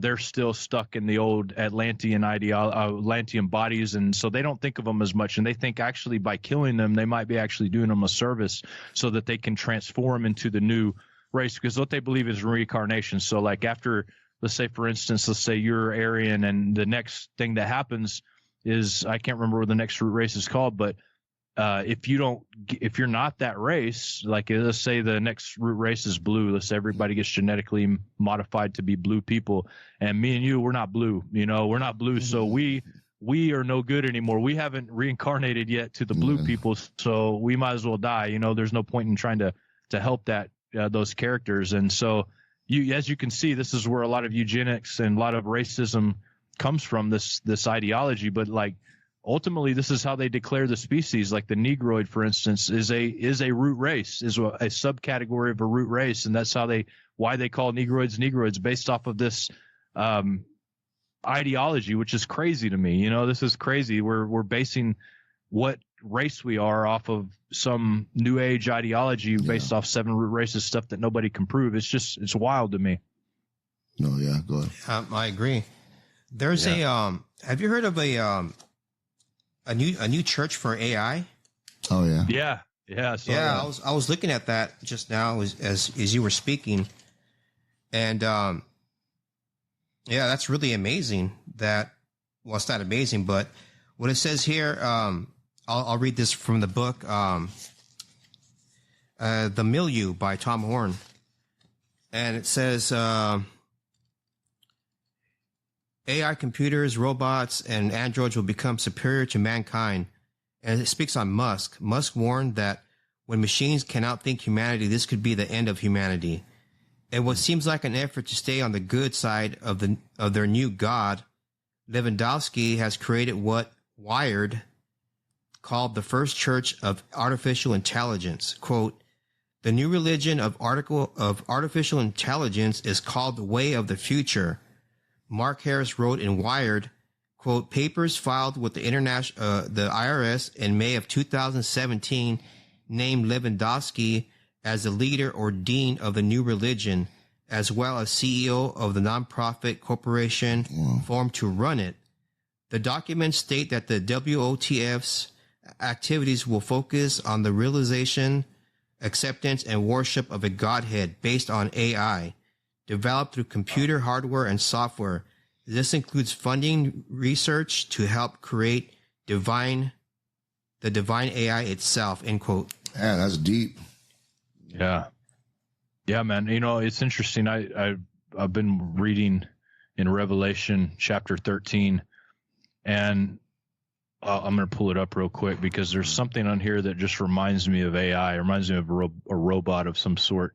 They're still stuck in the old Atlantean Atlantean bodies, and so they don't think of them as much. And they think actually by killing them, they might be actually doing them a service so that they can transform into the new race, because what they believe is reincarnation. So like after, let's say, for instance, let's say you're Aryan, and the next thing that happens is, I can't remember what the next race is called, but if you're not that race, like let's say the next root race is blue, let's say everybody gets genetically modified to be blue people, and me and you, we're not blue, we're not blue. So we are no good anymore. We haven't reincarnated yet to the blue people. So we might as well die. There's no point in trying to help those characters. And so as you can see, this is where a lot of eugenics and a lot of racism comes from, this ideology. But like, ultimately, this is how they declare the species. Like the Negroid, for instance, is a root race, is a subcategory of a root race, and that's why they call Negroids based off of this ideology, which is crazy to me. You know, this is crazy. We're basing what race we are off of some new age ideology based off 7 root races, stuff that nobody can prove. It's wild to me. No, yeah, go ahead. I agree. There's have you heard of a new church for AI? Oh yeah. Yeah. I was looking at that just now as you were speaking, and that's really amazing. Well, it's not amazing, but what it says here, I'll read this from the book, The Milieu by Tom Horn, and it says. AI computers, robots, and androids will become superior to mankind. And it speaks on Musk. Musk warned that when machines can outthink humanity, this could be the end of humanity. And what seems like an effort to stay on the good side of their new god, Lewandowski has created what Wired called the first church of artificial intelligence. Quote, the new religion of artificial intelligence is called the way of the future. Mark Harris wrote in Wired, quote, papers filed with the IRS in May of 2017 named Lewandowski as the leader or dean of the new religion, as well as CEO of the nonprofit corporation formed to run it. The documents state that the WOTF's activities will focus on the realization, acceptance, and worship of a godhead based on AI. Developed through computer hardware and software. This includes funding research to help create the divine AI itself, end quote. Yeah, that's deep. Yeah, man. You know, it's interesting. I've been reading in Revelation chapter 13, and I'm going to pull it up real quick because there's something on here that just reminds me of AI. It reminds me of a robot of some sort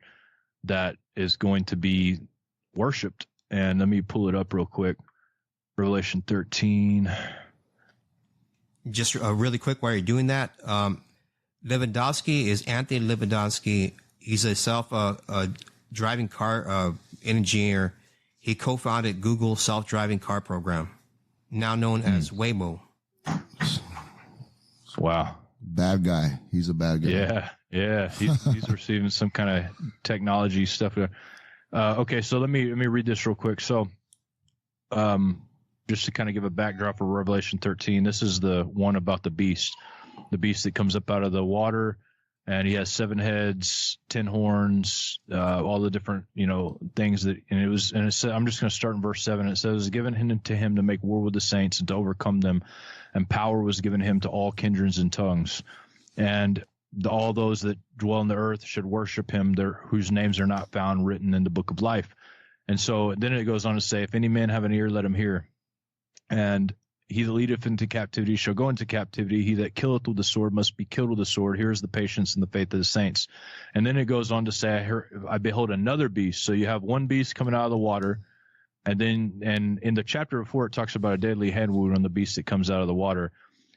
that is going to be worshipped. And let me pull it up real quick. Revelation 13. Just really quick while you're doing that, Lewandowski is Anthony Lewandowski. He's a driving car engineer. He co-founded Google's self-driving car program, now known as Waymo. Wow. Bad guy. He's a bad guy. Yeah. He's receiving some kind of technology stuff. Okay, so let me read this real quick. So, just to kind of give a backdrop for Revelation 13, this is the one about the beast that comes up out of the water, and he has 7 heads, 10 horns, all the different things that. And it said, I'm just going to start in verse 7. It says, "It was given to him to make war with the saints and to overcome them, and power was given him to all kindreds and tongues, and all those that dwell on the earth should worship him, whose names are not found written in the book of life." And so then it goes on to say, "If any man have an ear, let him hear. And he that leadeth into captivity shall go into captivity. He that killeth with the sword must be killed with the sword. Here is the patience and the faith of the saints." And then it goes on to say, I behold another beast. So you have one beast coming out of the water. And in the chapter before, it talks about a deadly hand wound on the beast that comes out of the water.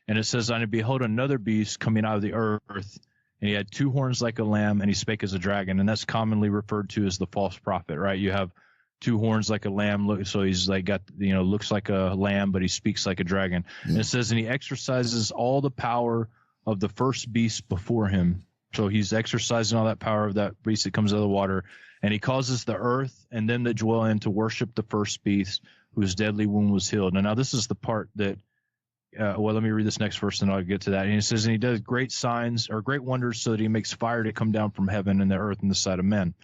And it says, "I behold another beast coming out of the earth, and he had 2 horns like a lamb, and he spake as a dragon." And that's commonly referred to as the false prophet, right? You have 2 horns like a lamb, so he's like looks like a lamb, but he speaks like a dragon. Yeah. And it says, "And he exercises all the power of the first beast before him." So he's exercising all that power of that beast that comes out of the water, and he causes the earth and them that dwell in to worship the first beast, whose deadly wound was healed. Now this is the part that. Let me read this next verse and I'll get to that. And it says, "And he does great signs or great wonders, so that he makes fire to come down from heaven and the earth in the sight of men."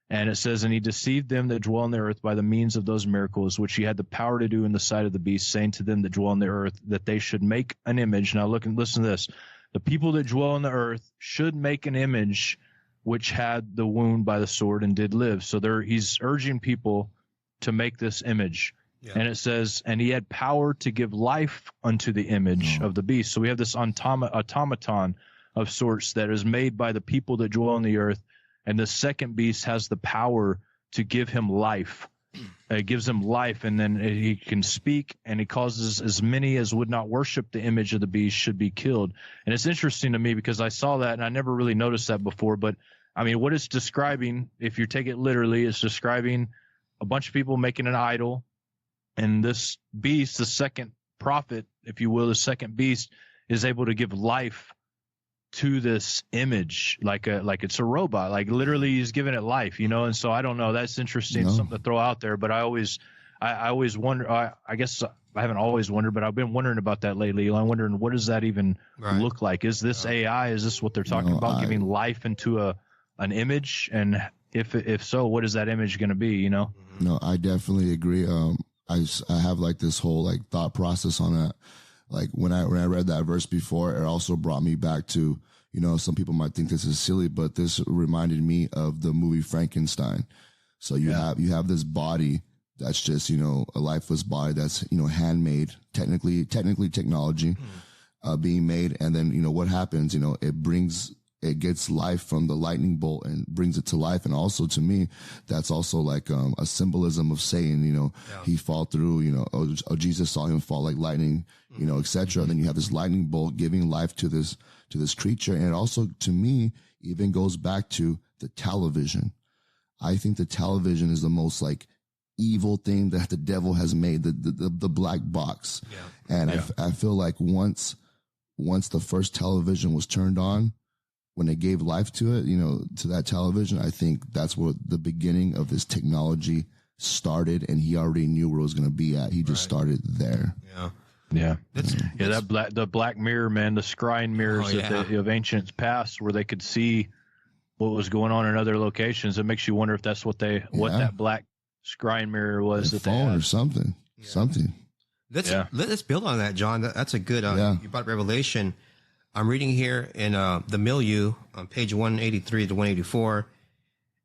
And it says, "And he deceived them that dwell on the earth by the means of those miracles, which he had the power to do in the sight of the beast, saying to them that dwell on the earth that they should make an image." Now look and listen to this. The people that dwell on the earth should make an image which had the wound by the sword and did live. So he's urging people to make this image. Yeah. And it says, "And he had power to give life unto the image of the beast." So we have this automaton of sorts that is made by the people that dwell on the earth. And the second beast has the power to give him life. It gives him life, and then he can speak, and he causes as many as would not worship the image of the beast should be killed. And it's interesting to me because I saw that, and I never really noticed that before. But I mean, what it's describing, if you take it literally, it's describing a bunch of people making an idol, and this beast, the second prophet, if you will, the second beast, is able to give life to this image like it's a robot, like literally he's giving it life, you know. And so I don't know, that's interesting, something to throw out there. But I always wonder, I guess I haven't always wondered, but I've been wondering about that lately. I'm wondering, what does that even look like? Is this AI? Is this what they're talking about, giving life into an image? And if so, what is that image going to be, you know? No, I definitely agree. I have like this whole like thought process on that. Like when I read that verse before, it also brought me back to, you know, some people might think this is silly, but this reminded me of the movie Frankenstein. So you have this body that's just, you know, a lifeless body that's, you know, handmade, technically technology, being made. And then, you know, what happens, you know, it gets life from the lightning bolt and brings it to life. And also to me, that's also like a symbolism of Satan, you know, he fall through, you know, oh, Jesus saw him fall like lightning, you know, etc. And then you have this lightning bolt giving life to this creature. And it also, to me, even goes back to the television. I think the television is the most like evil thing that the devil has made, the black box. Yeah. And I feel like once the first television was turned on, when they gave life to it, you know, to that television, I think that's where the beginning of this technology started, and he already knew where it was going to be at. He just started there. Yeah. The black mirror, man, the scrying mirrors of ancient past, where they could see what was going on in other locations. It makes you wonder if that's what that black scrying mirror was. A phone or something. Yeah. Something. Let's build on that, John. That's a good, you brought Revelation. I'm reading here in the Milieu on page 183 to 184.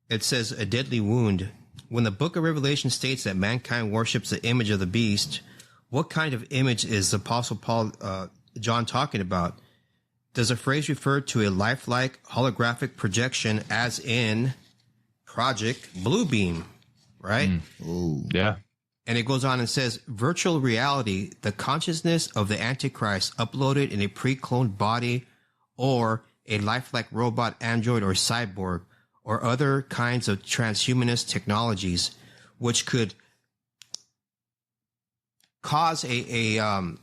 It says, a deadly wound. When the book of Revelation states that mankind worships the image of the beast, what kind of image is the Apostle John talking about? Does the phrase refer to a lifelike holographic projection, as in Project Bluebeam, right? Oh, yeah. And it goes on and says, virtual reality, the consciousness of the Antichrist uploaded in a pre-cloned body, or a lifelike robot, android, or cyborg, or other kinds of transhumanist technologies, which could cause for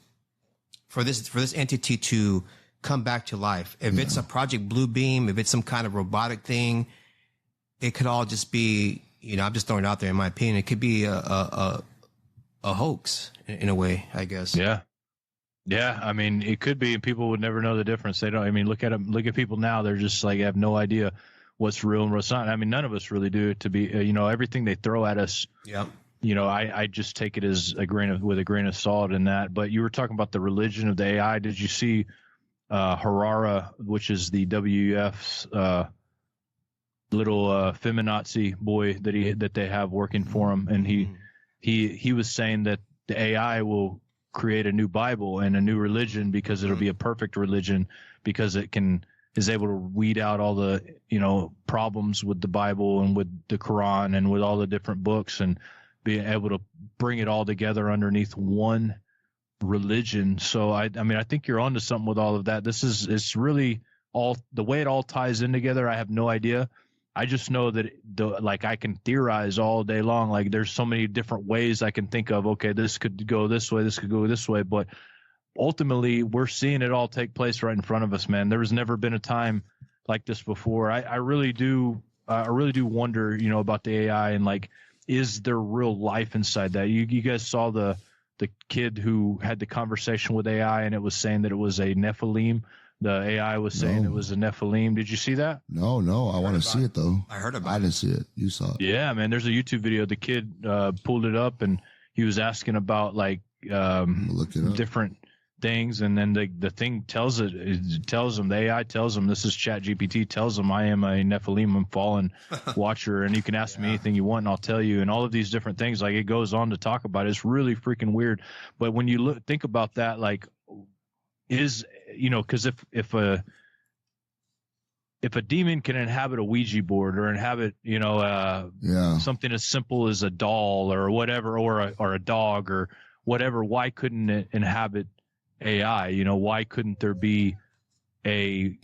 this entity to come back to life. If it's a Project Bluebeam, if it's some kind of robotic thing, it could all just be, you know, I'm just throwing it out there in my opinion, it could be a hoax in a way, I guess. Yeah. I mean, it could be, and people would never know the difference. They don't. I mean, look at people now. They're just like, have no idea what's real and what's not. I mean, none of us really do. To be, you know, everything they throw at us. Yeah. You know, I just take it as with a grain of salt in that. But you were talking about the religion of the AI. Did you see Harara, which is the WEF's little feminazi boy that they have working for him, and he was saying that the AI will create a new Bible and a new religion, because it'll be a perfect religion, because it is able to weed out all the, you know, problems with the Bible and with the Quran and with all the different books, and being able to bring it all together underneath one religion. So I mean, I think you're onto something with all of that. It's really all the way it all ties in together. I have no idea. I just know that I can theorize all day long. Like, there's so many different ways I can think of. Okay, this could go this way, this could go this way, but ultimately we're seeing it all take place right in front of us, man. There has never been a time like this before. I really do wonder, you know, about the AI, and like, is there real life inside that? You guys saw the kid who had the conversation with AI, and it was saying that it was a Nephilim. The AI was saying it was a Nephilim. Did you see that? No. I want to see it though. I heard about it. I didn't see it. You saw it. Yeah, man. There's a YouTube video. The kid pulled it up, and he was asking about like different things, and then the thing tells him, the AI tells him, this is ChatGPT, tells him, I am a Nephilim, I'm fallen watcher, and you can ask me anything you want and I'll tell you, and all of these different things. Like, it goes on to talk about it. It's really freaking weird. But when you think about that, like, is, you know, because if if a demon can inhabit a Ouija board or inhabit, something as simple as a doll or whatever, or a dog or whatever, why couldn't it inhabit AI? Why couldn't there be a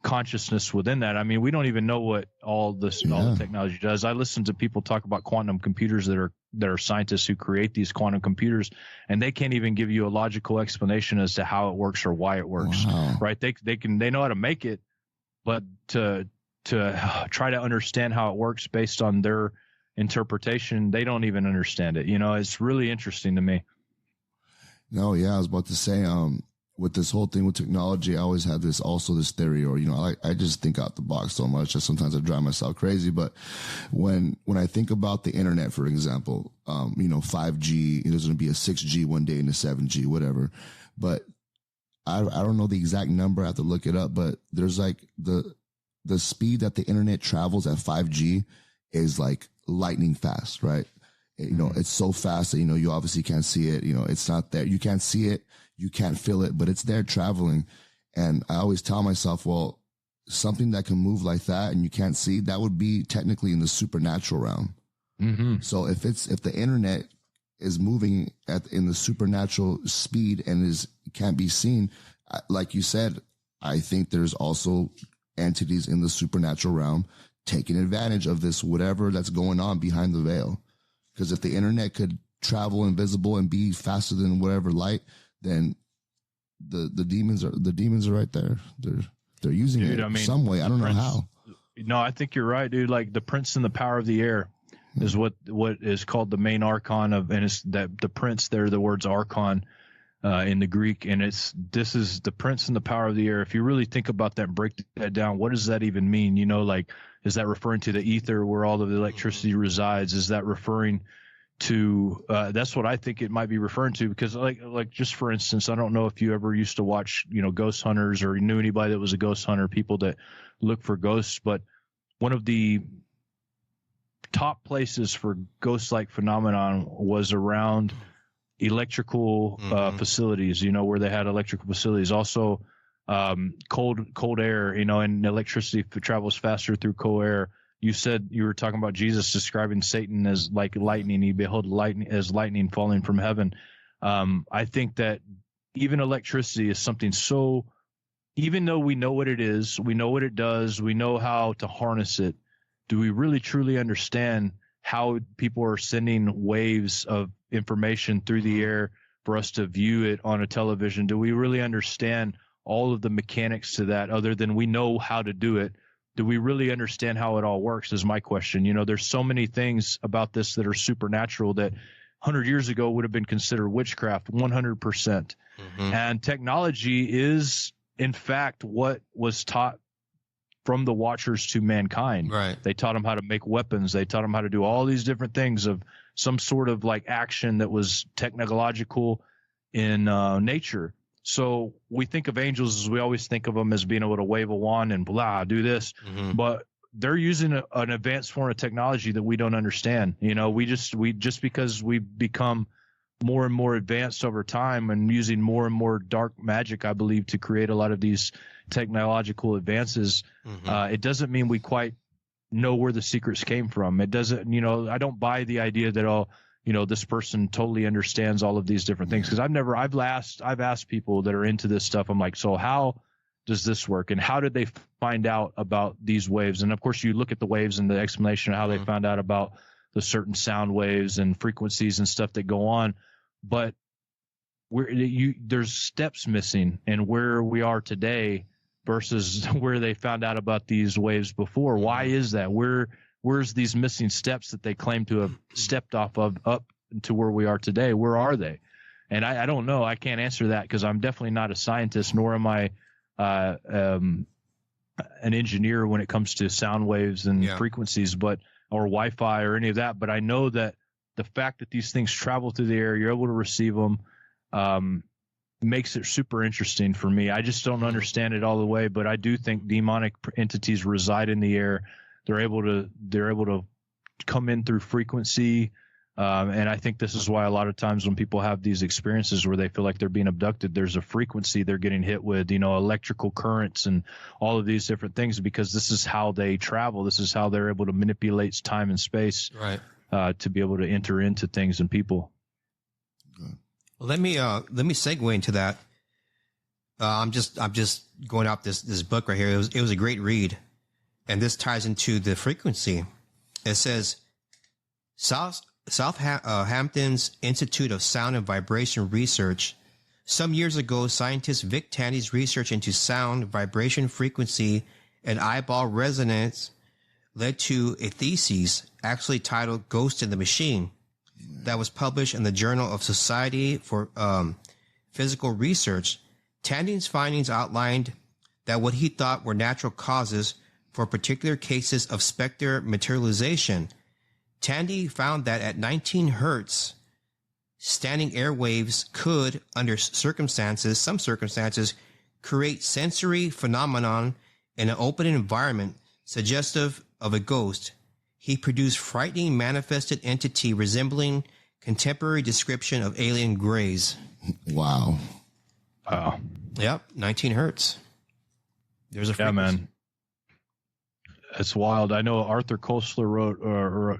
consciousness within that? I mean, we don't even know what all the technology does. I listen to people talk about quantum computers that are scientists who create these quantum computers, and they can't even give you a logical explanation as to how it works or why it works. Wow. Right? They know how to make it, but to try to understand how it works based on their interpretation, they don't even understand it. It's really interesting to me. No, yeah, I was about to say, with this whole thing with technology, I always had this theory, or, I just think out the box so much that sometimes I drive myself crazy. But when I think about the internet, for example, 5G, there's going to be a 6G one day and a 7G, whatever. But I don't know the exact number. I have to look it up, but there's like the speed that the internet travels at 5G is like lightning fast, right? It's so fast that, you obviously can't see it. It's not there. You can't see it. You can't feel it, but it's there traveling. And I always tell myself, well, something that can move like that and you can't see, that would be technically in the supernatural realm. Mm-hmm. So if the internet is moving in the supernatural speed and can't be seen, like you said, I think there's also entities in the supernatural realm taking advantage of this, whatever that's going on behind the veil. Because if the internet could travel invisible and be faster than whatever light, then the demons are right there. They're using it some way. I don't know how. No, I think you're right, dude. Like the prince and the power of the air is what is called the main archon of, and it's that the prince there, the words archon in the Greek, and this is the prince and the power of the air. If you really think about that and break that down, what does that even mean? Is that referring to the ether where all of the electricity resides? Is that referring to that's what I think it might be referring to, because like just for instance, I don't know if you ever used to watch ghost hunters or knew anybody that was a ghost hunter, people that look for ghosts, but one of the top places for ghost-like phenomenon was around electrical facilities, where they had electrical facilities. Also cold air, and electricity travels faster through cold air. You said you were talking about Jesus describing Satan as like lightning. He beheld lightning falling from heaven. I think that even electricity is something so, even though we know what it is, we know what it does, we know how to harness it, do we really truly understand how people are sending waves of information through the air for us to view it on a television? Do we really understand all of the mechanics to that, other than we know how to do it? Do we really understand how it all works is my question. There's so many things about this that are supernatural that 100 years ago would have been considered witchcraft, 100%. Mm-hmm. And technology is, in fact, what was taught from the Watchers to mankind. Right. They taught them how to make weapons. They taught them how to do all these different things of some sort of like action that was technological in nature. So we think of angels as we always think of them as being able to wave a wand and blah, do this, but they're using an advanced form of technology that we don't understand. We just because we've become more and more advanced over time and using more and more dark magic, I believe, to create a lot of these technological advances, it doesn't mean we quite know where the secrets came from. It doesn't, I don't buy the idea that, this person totally understands all of these different things. Because I've asked people that are into this stuff. I'm like, so how does this work? And how did they find out about these waves? And of course, you look at the waves and the explanation of how they found out about the certain sound waves and frequencies and stuff that go on. But there's steps missing in where we are today versus where they found out about these waves before. Why is that? Where's these missing steps that they claim to have stepped off of up to where we are today? Where are they? And I don't know. I can't answer that because I'm definitely not a scientist, nor am I an engineer when it comes to sound waves and frequencies, or Wi-Fi or any of that. But I know that the fact that these things travel through the air, you're able to receive them, makes it super interesting for me. I just don't understand it all the way, but I do think demonic entities reside in the air. They're able to come in through frequency. And I think this is why a lot of times when people have these experiences where they feel like they're being abducted, there's a frequency they're getting hit with, electrical currents and all of these different things, because this is how they travel. This is how they're able to manipulate time and space, right? To be able to enter into things and people. Well, let me segue into that. I'm just going out this book right here. It was a great read, and this ties into the frequency. It says Southampton's Institute of Sound and Vibration Research. Some years ago, scientist Vic Tandy's research into sound, vibration frequency, and eyeball resonance led to a thesis actually titled Ghost in the Machine that was published in the Journal of Society for Physical Research. Tandy's findings outlined that what he thought were natural causes for particular cases of specter materialization. Tandy found that at 19 hertz, standing airwaves could, under some circumstances, create sensory phenomenon in an open environment suggestive of a ghost. He produced frightening manifested entity resembling contemporary description of alien grays. Wow. Wow. Yep, 19 hertz. There's a frequency. Yeah, man. It's wild. I know Arthur Koestler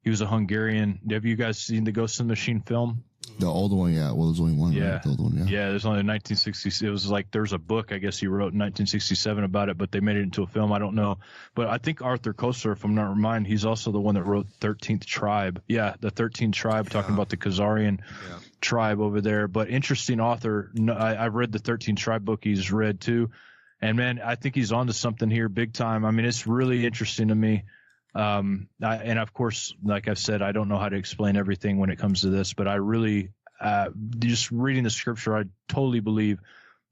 he was a Hungarian. Have you guys seen the Ghost in the Machine film? The old one, yeah. Well, there's only one. Yeah. Right? The old one, yeah. Yeah, there's only 1960s. It was like there's a book, I guess he wrote in 1967 about it, but they made it into a film. I don't know. But I think Arthur Koestler, if I'm not wrong, he's also the one that wrote 13th Tribe. Yeah, the 13th Tribe, talking about the Khazarian tribe over there. But interesting author. I've read the 13th Tribe book he's read too. And, man, I think he's onto something here big time. I mean, it's really interesting to me. And, of course, like I've said, I don't know how to explain everything when it comes to this, but I really just reading the scripture, I totally believe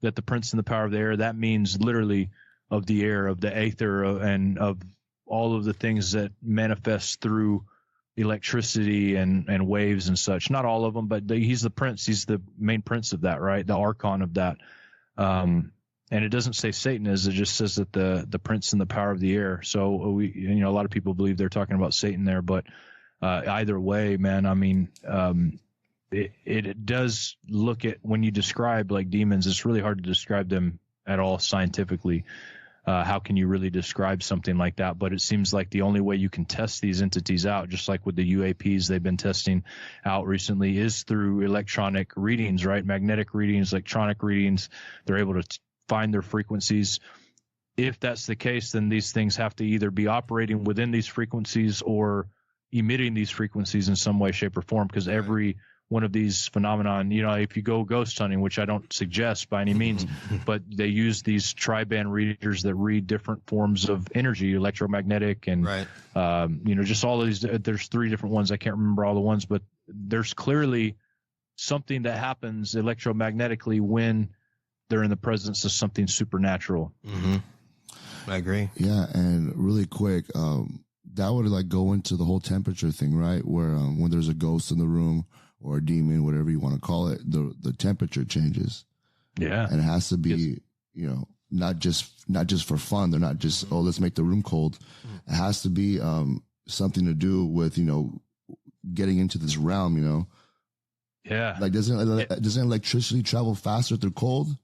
that the prince and the power of the air, that means literally of the air, of the aether, and of all of the things that manifest through electricity and waves and such. Not all of them, but he's the prince. He's the main prince of that, right? The archon of that. And it doesn't say Satan is, it just says that the prince and the power of the air. So a lot of people believe they're talking about Satan there, but either way, man, I mean, it does look at, when you describe like demons, it's really hard to describe them at all scientifically. How can you really describe something like that? But it seems like the only way you can test these entities out, just like with the UAPs they've been testing out recently, is through electronic readings, right? Magnetic readings, electronic readings. They're able to find their frequencies. If that's the case, then these things have to either be operating within these frequencies or emitting these frequencies in some way, shape, or form, because every one of these phenomenon, if you go ghost hunting, which I don't suggest by any means, but they use these tri-band readers that read different forms of energy, electromagnetic and, just all of these. There's 3 different ones. I can't remember all the ones, but there's clearly something that happens electromagnetically when they're in the presence of something supernatural. Mm-hmm. I agree. Yeah, and really quick, that would like go into the whole temperature thing, right? Where when there's a ghost in the room or a demon, whatever you want to call it, the temperature changes. Yeah, and it has to be, not just for fun. They're not just let's make the room cold. It has to be something to do with getting into this realm. Yeah, like doesn't electricity travel faster through cold?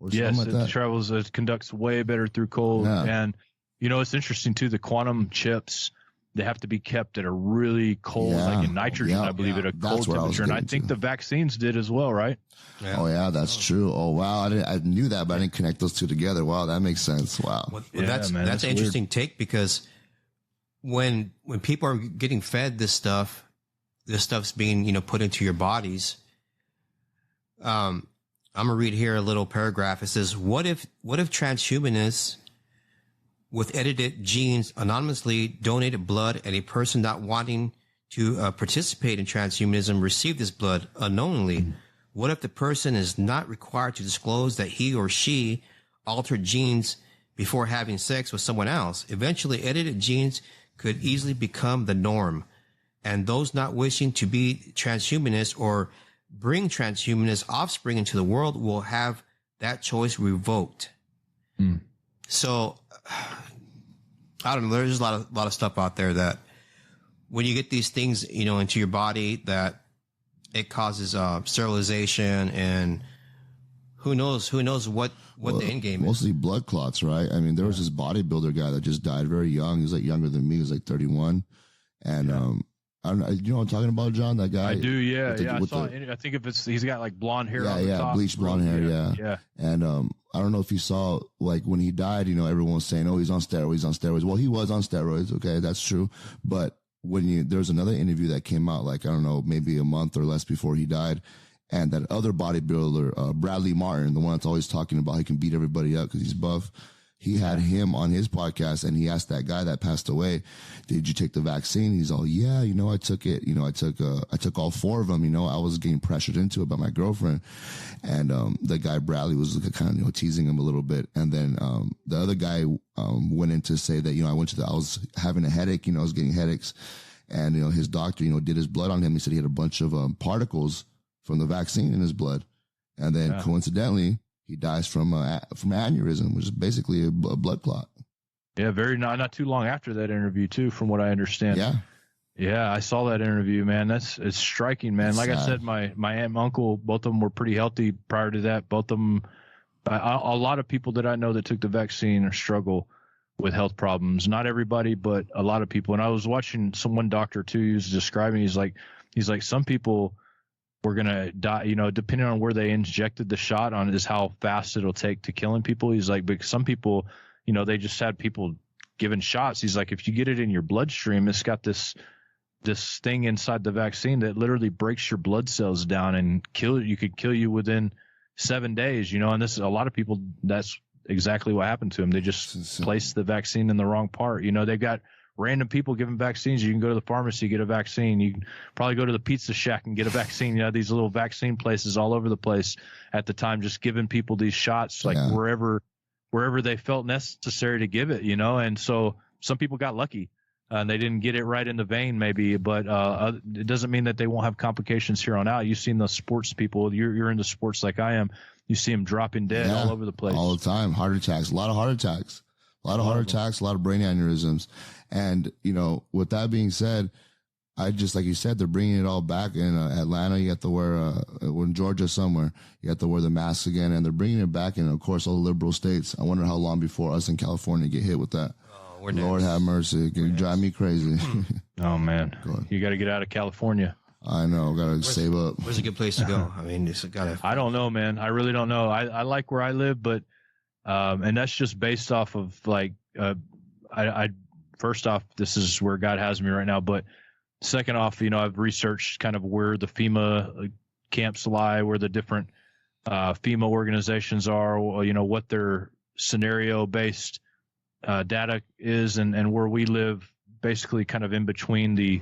Yes, like that? It conducts way better through cold. Yeah. And, it's interesting, too, the quantum chips, they have to be kept at a really cold, like in nitrogen, I believe, at a cold temperature. And I think the vaccines did as well, right? Yeah. Oh, yeah, that's true. Oh, wow. I knew that, but I didn't connect those two together. Wow, that makes sense. Wow. Well, that's an interesting take, because when people are getting fed this stuff's being, put into your bodies. I'm going to read here a little paragraph. It says, what if transhumanists with edited genes anonymously donated blood and a person not wanting to participate in transhumanism received this blood unknowingly? What if the person is not required to disclose that he or she altered genes before having sex with someone else? Eventually, edited genes could easily become the norm, and those not wishing to be transhumanists or bring transhumanist offspring into the world will have that choice revoked. So I don't know. There's a lot of stuff out there that when you get these things, into your body, that it causes sterilization, and who knows what the end game is. Mostly blood clots, right? I mean, there was this bodybuilder guy that just died very young. He was like younger than me. He was like 31. And, I don't know, you know what I'm talking about, John? That guy. I do, yeah. I think he's got like blonde hair. Yeah, on the top. bleached blonde hair, yeah. And I don't know if you saw, like, when he died, everyone was saying, oh, he's on steroids. Well, he was on steroids, okay, that's true. But there's another interview that came out, like, I don't know, maybe a month or less before he died, and that other bodybuilder, Bradley Martin, the one that's always talking about he can beat everybody up because he's buff, he had him on his podcast, and he asked that guy that passed away, did you take the vaccine? He's all, yeah, I took it. I took all 4 of them. I was getting pressured into it by my girlfriend. And, the guy Bradley was kind of, teasing him a little bit. And then, the other guy, went in to say that, I was having a headache, I was getting headaches, and, his doctor, did his blood on him. He said he had a bunch of, particles from the vaccine in his blood. And then coincidentally, he dies from aneurysm, which is basically a blood clot. Yeah, not too long after that interview too, from what I understand. Yeah, I saw that interview, man. It's striking, man. Like I said, my aunt and uncle, both of them were pretty healthy prior to that. Both of them, a lot of people that I know that took the vaccine struggle with health problems. Not everybody, but a lot of people. And I was watching one doctor too. He was describing. He's like, some people were gonna die, depending on where they injected the shot on is how fast it'll take to killing people. He's like, but some people, they just had people given shots. He's like, if you get it in your bloodstream, it's got this thing inside the vaccine that literally breaks your blood cells down and could kill you within 7 days, and this is a lot of people. That's exactly what happened to them. They just placed the vaccine in the wrong part. They've got random people giving vaccines. You can go to the pharmacy, get a vaccine. You can probably go to the pizza shack and get a vaccine. These little vaccine places all over the place at the time, just giving people these shots, like wherever they felt necessary to give it, And so some people got lucky and they didn't get it right in the vein maybe, but it doesn't mean that they won't have complications here on out. You've seen the sports people. You're into sports like I am. You see them dropping dead all over the place. All the time. Heart attacks, a lot of heart attacks. A lot of heart attacks, a lot of brain aneurysms. And, with that being said, I just, like you said, they're bringing it all back in Atlanta. You have to wear, in Georgia somewhere, you have to wear the masks again. And they're bringing it back in, of course, all the liberal states. I wonder how long before us in California get hit with that. Oh, Lord have mercy. It can drive me crazy. Oh, man. You got to get out of California. I know. Got to save up. Where's a good place to go? I mean, it's got to. I don't know, man. I really don't know. I like where I live, but and that's just based off of like, I first off, this is where God has me right now. But second off, I've researched kind of where the FEMA camps lie, where the different FEMA organizations are, what their scenario based data is, and where we live, basically kind of in between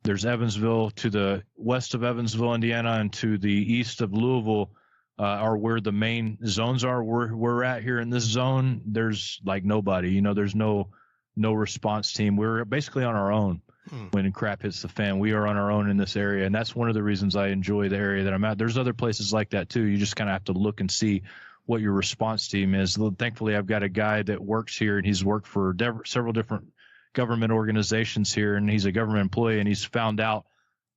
there's Evansville to the west of Evansville, Indiana, and to the east of Louisville. Are where the main zones are. We're at here in this zone. There's like nobody, there's no response team. We're basically on our own when crap hits the fan. We are on our own in this area. And that's one of the reasons I enjoy the area that I'm at. There's other places like that too. You just kind of have to look and see what your response team is. Thankfully, I've got a guy that works here, and he's worked for several different government organizations here, and he's a government employee, and he's found out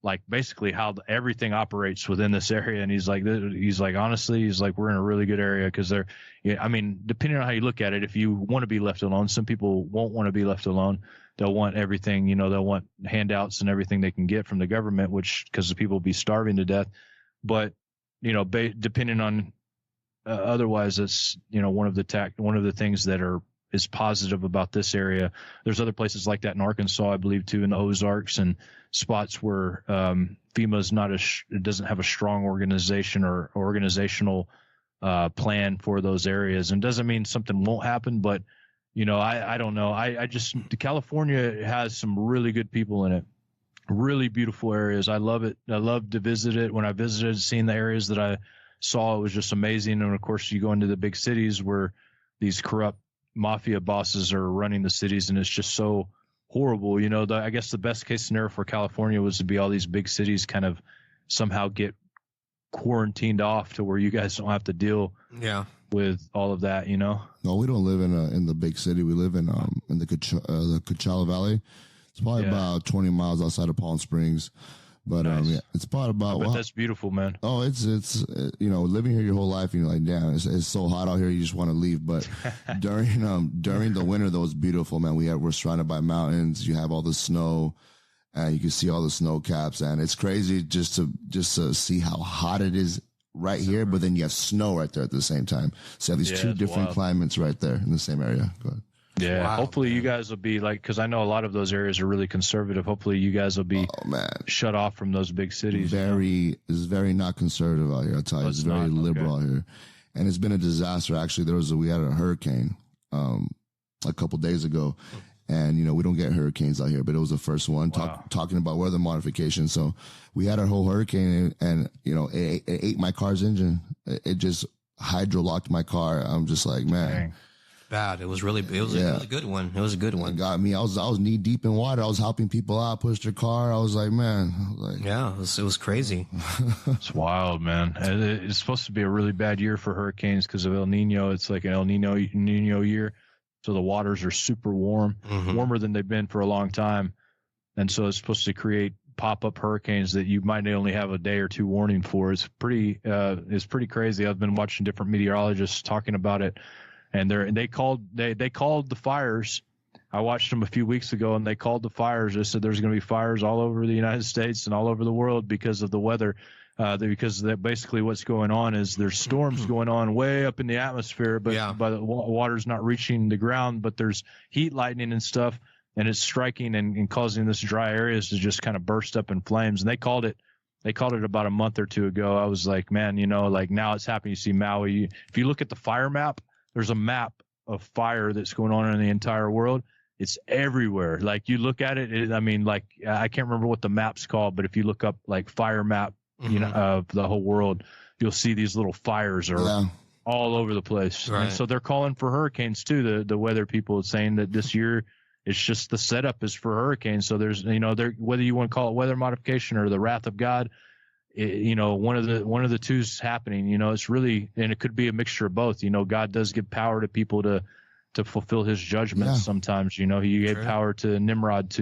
like basically how everything operates within this area. And he's like, honestly, we're in a really good area because depending on how you look at it, if you want to be left alone, some people won't want to be left alone. They'll want everything, they'll want handouts and everything they can get from the government, because the people will be starving to death. But, depending on otherwise, it's, one of the things that is positive about this area. There's other places like that in Arkansas, I believe, too, in the Ozarks, and spots where FEMA's it doesn't have a strong organization or organizational plan for those areas. And doesn't mean something won't happen, but I don't know. California has some really good people in it, really beautiful areas. I love it. I love to visit it. When I visited, seeing the areas that I saw, it was just amazing. And of course, you go into the big cities where these corrupt mafia bosses are running the cities, and it's just so horrible. I guess the best case scenario for California was to be all these big cities kind of somehow get quarantined off to where you guys don't have to deal with all of that. No, we don't live in the big city. We live in the Coachella Valley. It's probably Yeah. about 20 miles outside of Palm Springs. But Nice. yeah, it's probably about. But that's beautiful, man. Oh, it's living here your whole life, and you're like, damn, it's so hot out here, you just want to leave. But during the winter, though, it's beautiful, man. We're surrounded by mountains. You have all the snow, and you can see all the snow caps, and it's crazy just to see how hot it is right here. But then you have snow right there at the same time. So you have these two it's different wild. climates right there in the same area. Go ahead. Yeah. Wow, Hopefully man. you guys will be like, because I know a lot of those areas are really conservative. Hopefully you guys will be Oh man, shut off from those big cities. it's very not conservative out here. I tell you, Oh, it's it's very not? liberal Okay. out here, and it's been a disaster. Actually, we had a hurricane a couple days ago, and we don't get hurricanes out here, but it was the first one. Wow. Talking about weather modification, so we had a whole hurricane, and it ate my car's engine. It just hydro locked my car. I'm just like, man. Dang. Bad. It was a good one. It was a good It one. got me. I was knee deep in water. I was helping people out, push their car. I was like, man, Yeah, it was crazy. It's wild, man. And it's supposed to be a really bad year for hurricanes because of El Nino. It's like an El Nino year. So the waters are super warm, warmer than they've been for a long time. And so it's supposed to create pop-up hurricanes that you might only have a day or two warning for. It's pretty crazy. I've been watching different meteorologists talking about it. And they called the fires. I watched them a few weeks ago, and they called the fires. They said there's going to be fires all over the United States and all over the world because of the weather. Because basically what's going on is there's storms going on way up in the atmosphere, but the water's not reaching the ground. But there's heat lightning and stuff, and it's striking and causing this dry areas to just kind of burst up in flames. And they called it about a month or two ago. I was like, man, like now it's happening. You see Maui. If you look at the fire map, there's a map of fire that's going on in the entire world. It's everywhere. Like you look at it, I can't remember what the map's called, but if you look up like fire map, of the whole world, you'll see these little fires are all over the place. Right. And so they're calling for hurricanes too. The weather people are saying that this year it's just the setup is for hurricanes. So there's, whether you want to call it weather modification or the wrath of God, one of the two's happening. It's really, and it could be a mixture of both. God does give power to people to fulfill his judgments. Sometimes, he gave power to Nimrod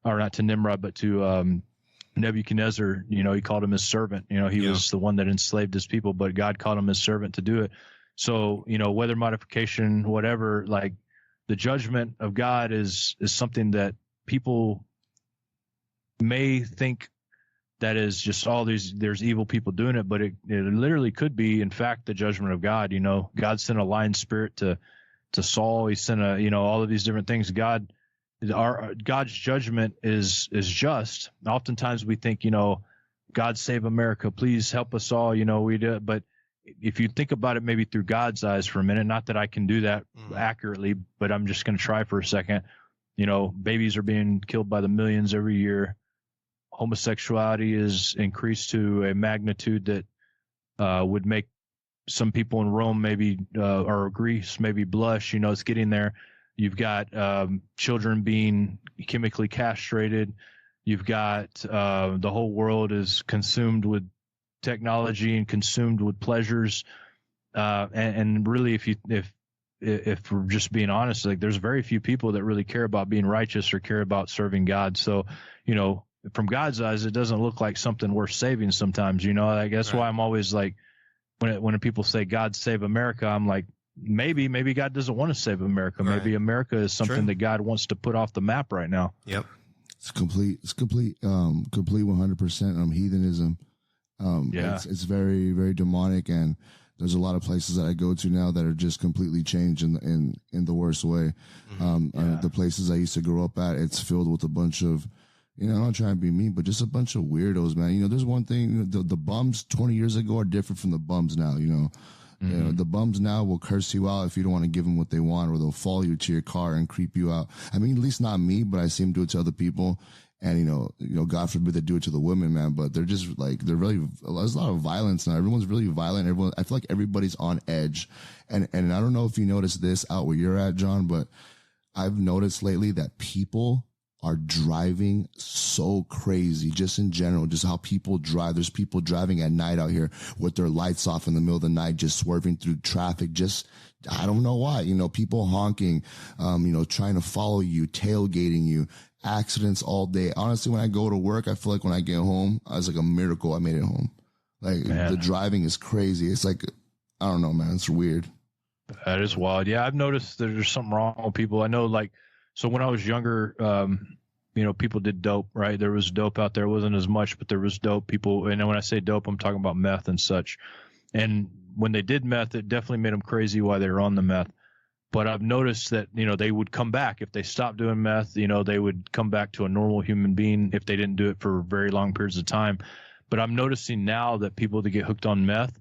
not to Nimrod, but to Nebuchadnezzar. He called him his servant. He was the one that enslaved his people, but God called him his servant to do it. So, weather modification, whatever, like the judgment of God is something that people may think that is just there's evil people doing it, but it literally could be, in fact, the judgment of God. God sent a lion spirit to Saul. He sent all of these different things. God's judgment is just. Oftentimes we think, God save America, please help us all. We do it, but if you think about it, maybe through God's eyes for a minute, not that I can do that accurately, but I'm just going to try for a second. Babies are being killed by the millions every year. Homosexuality is increased to a magnitude that would make some people in Rome or Greece maybe blush. It's getting there. You've got children being chemically castrated. You've got the whole world is consumed with technology and consumed with pleasures. And really, if we're just being honest, like there's very few people that really care about being righteous or care about serving God. So, from God's eyes, it doesn't look like something worth saving sometimes. I guess why I'm always like, when people say God save America, I'm like, maybe God doesn't want to save America. Right. Maybe America is something that God wants to put off the map right now. Yep. It's complete 100% heathenism. It's very, very demonic, and there's a lot of places that I go to now that are just completely changed in the worst way. The places I used to grow up at, it's filled with a bunch of, I'm not trying to be mean, but just a bunch of weirdos, man. There's one thing, the bums 20 years ago are different from the bums now, the bums now will curse you out if you don't want to give them what they want, or they'll follow you to your car and creep you out. I mean, at least not me, but I see them do it to other people. And, God forbid they do it to the women, man, but they're just like, there's a lot of violence now. Everyone's really violent. I feel like everybody's on edge. And I don't know if you noticed this out where you're at, John, but I've noticed lately that people are driving so crazy, just in general, just how people drive. There's people driving at night out here with their lights off in the middle of the night, just swerving through traffic. I don't know why, people honking, trying to follow you, tailgating you. accidents all day. Honestly, when I go to work, I feel like when I get home, it's like a miracle I made it home. Like the driving is crazy. It's like, I don't know, man. It's weird. That is wild. Yeah, I've noticed that there's something wrong with people. I know, like, so when I was younger, you know, people did dope, right? There was dope out there. It wasn't as much, but there was dope. People, and when I say dope, I'm talking about meth and such. And when they did meth, it definitely made them crazy while they were on the meth. But I've noticed that, you know, they would come back. If they stopped doing meth, you know, they would come back to a normal human being if they didn't do it for very long periods of time. But I'm noticing now that people that get hooked on meth,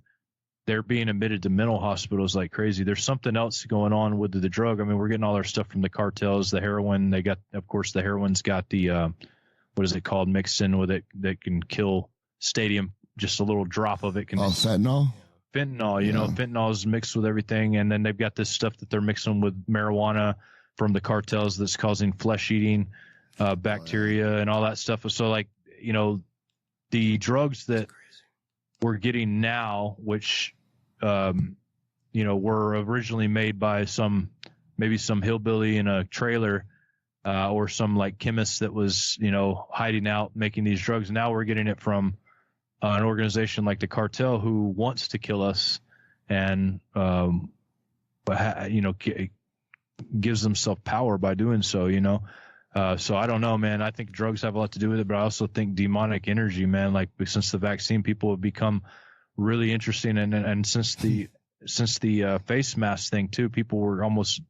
they're being admitted to mental hospitals like crazy. There's something else going on with the drug. I mean, we're getting all our stuff from the cartels, the heroin. They got, of course, the heroin's got the, what is it called, mixed in with it that can kill stadium. Just a little drop of it can. Oh, fentanyl? Fentanyl, you know, fentanyl is mixed with everything. And then they've got this stuff that they're mixing with marijuana from the cartels that's causing flesh eating bacteria and all that stuff. So, like, you know, the drugs that we're getting now, which, you know, were originally made by maybe some hillbilly in a trailer or some like chemist that was, you know, hiding out making these drugs. Now we're getting it from an organization like the cartel who wants to kill us and, you know, gives themselves power by doing so, you know. So I don't know, man. I think drugs have a lot to do with it, but I also think demonic energy, man. Like since the vaccine, people have become really interesting, and since the face mask thing too, people were almost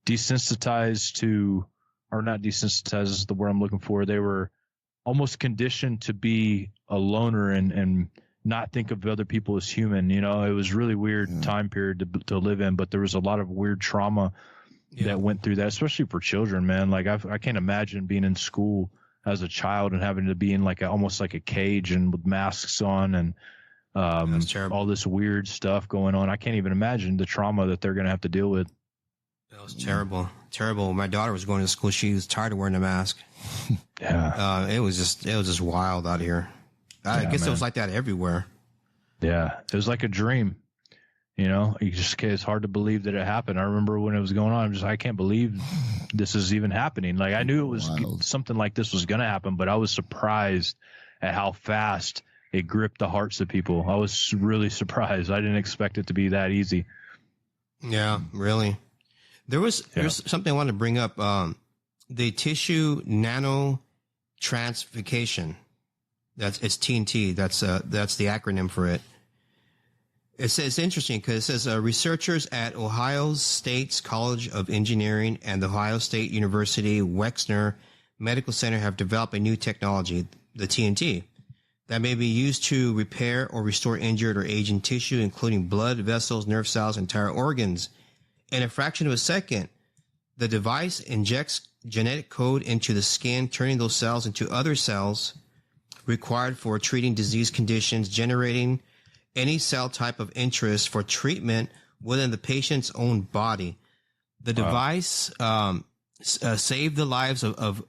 desensitized to, or not desensitized is the word I'm looking for. They were almost conditioned to be a loner and not think of other people as human. You know, it was really weird time period to live in, but there was a lot of weird trauma that went through that, especially for children, man. Like I can't imagine being in school as a child and having to be in like almost like a cage and with masks on and all this weird stuff going on. I can't even imagine the trauma that they're going to have to deal with. That was terrible. Terrible. My daughter was going to school. She was tired of wearing a mask. It was just wild out here. I guess it was like that everywhere. Yeah. It was like a dream. You know, it's hard to believe that it happened. I remember when it was going on, I can't believe this is even happening. Like I knew it was something like this was going to happen, but I was surprised at how fast it gripped the hearts of people. I was really surprised. I didn't expect it to be that easy. Yeah, really. There's something I wanted to bring up. The tissue nanotransfication. It's TNT. That's the acronym for it. It's interesting because it says researchers at Ohio State's College of Engineering and the Ohio State University Wexner Medical Center have developed a new technology, the TNT, that may be used to repair or restore injured or aging tissue, including blood vessels, nerve cells, entire organs. In a fraction of a second, the device injects genetic code into the skin, turning those cells into other cells required for treating disease conditions, generating any cell type of interest for treatment within the patient's own body. The device save the lives of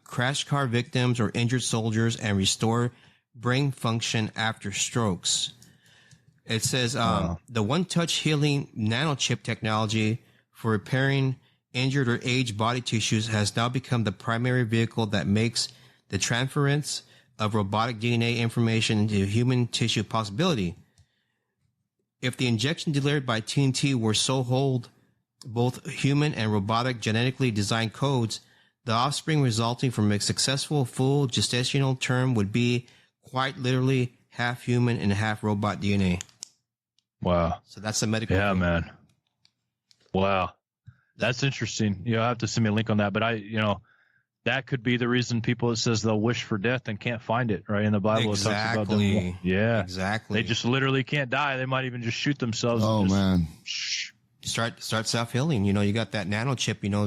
crash car victims or injured soldiers and restore brain function after strokes. It says the one-touch healing nanochip technology for repairing injured or aged body tissues has now become the primary vehicle that makes the transference of robotic DNA information into human tissue possibility. If the injection delivered by TNT were so hold both human and robotic genetically designed codes, the offspring resulting from a successful full gestational term would be quite literally half human and half robot DNA. Wow. So that's a medical. Yeah, man. Wow. That's interesting. You'll have to send me a link on that, but that could be the reason people, it says they'll wish for death and can't find it, right? In the Bible, exactly. It talks about them. Yeah, exactly. They just literally can't die. They might even just shoot themselves. Oh, man. Start self-healing. You know, you got that nanochip, you know.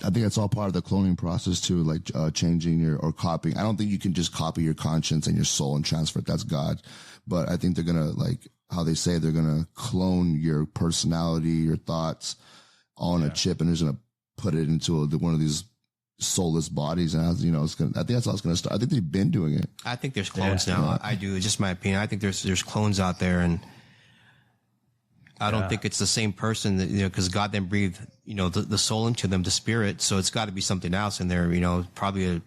I think that's all part of the cloning process too, like changing or copying. I don't think you can just copy your conscience and your soul and transfer it. That's God. But I think they're going to, like how they say, they're going to clone your personality, your thoughts on a chip, and they're going to put it into one of these soulless bodies, and I think that's how it's going to start. I think they've been doing it. I think there's clones now. I do. It's just my opinion. I think there's clones out there, and I don't think it's the same person that, because God then breathed, the soul into them, the spirit. So it's got to be something else in there, probably a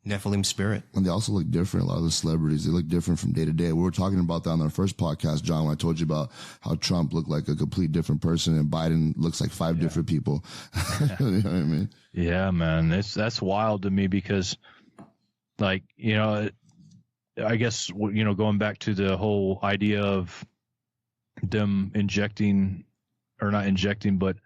Nephilim spirit. And they also look different. A lot of the celebrities, they look different from day to day. We were talking about that on our first podcast, John, when I told you about how Trump looked like a complete different person and Biden looks like five different people. You know what I mean? Yeah, man. That's wild to me because, like, I guess, going back to the whole idea of them injecting, or not injecting, but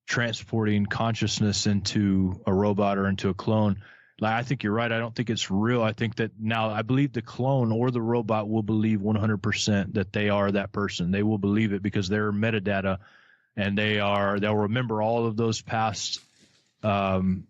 transporting consciousness into a robot or into a clone. Like, I think you're right. I don't think it's real. I think that now I believe the clone or the robot will believe 100% that they are that person. They will believe it because they're metadata, and they'll remember all of those past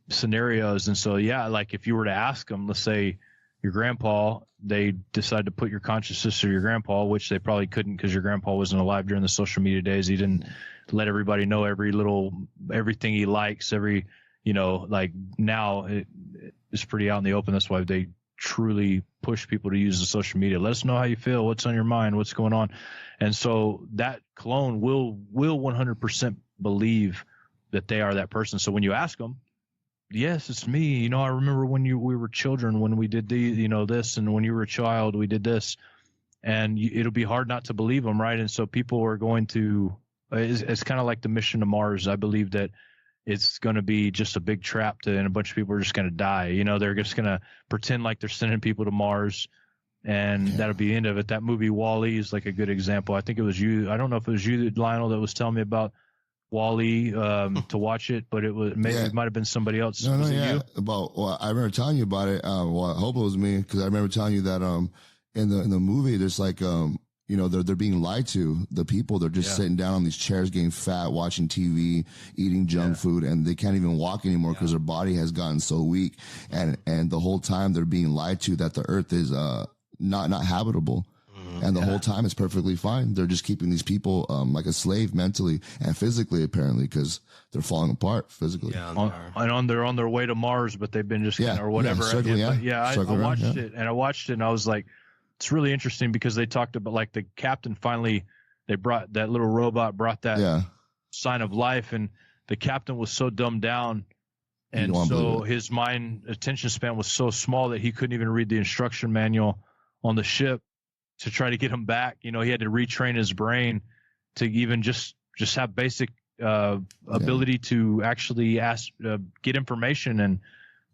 scenarios. And so, yeah, like if you were to ask them, let's say your grandpa, they decide to put your consciousness to your grandpa, which they probably couldn't because your grandpa wasn't alive during the social media days. He didn't let everybody know everything he likes, like now it's pretty out in the open. That's why they truly push people to use the social media. Let us know how you feel, what's on your mind, what's going on. And so that clone will 100% believe that they are that person. So when you ask them, yes, it's me. I remember when we were children, when we did this, and when you were a child, we did this, and it'll be hard not to believe them. Right. And so people are going to, it's kind of like the mission to Mars. I believe that it's going to be just a big trap and a bunch of people are just going to die. They're just going to pretend like they're sending people to Mars, and that'll be the end of it. That movie WALL-E is like a good example. I think it was you. I don't know if it was you, Lionel, that was telling me about WALL-E to watch it, but it might have been somebody else. No, you? I remember telling you about it. Well, I hope it was me, because I remember telling you that in the movie there's like they're being lied to. The people, they're just sitting down on these chairs getting fat, watching TV, eating junk food, and they can't even walk anymore because their body has gotten so weak. And the whole time they're being lied to that the earth is not habitable. And the whole time it's perfectly fine. They're just keeping these people like a slave mentally and physically, apparently, because they're falling apart physically. Yeah, they're on their way to Mars, but they've been just or whatever. I watched it and I was like, it's really interesting because they talked about, like, the captain finally, they brought that little robot, brought that sign of life, and the captain was so dumbed down, and so his attention span was so small that he couldn't even read the instruction manual on the ship to try to get him back. He had to retrain his brain to even just have basic ability to actually get information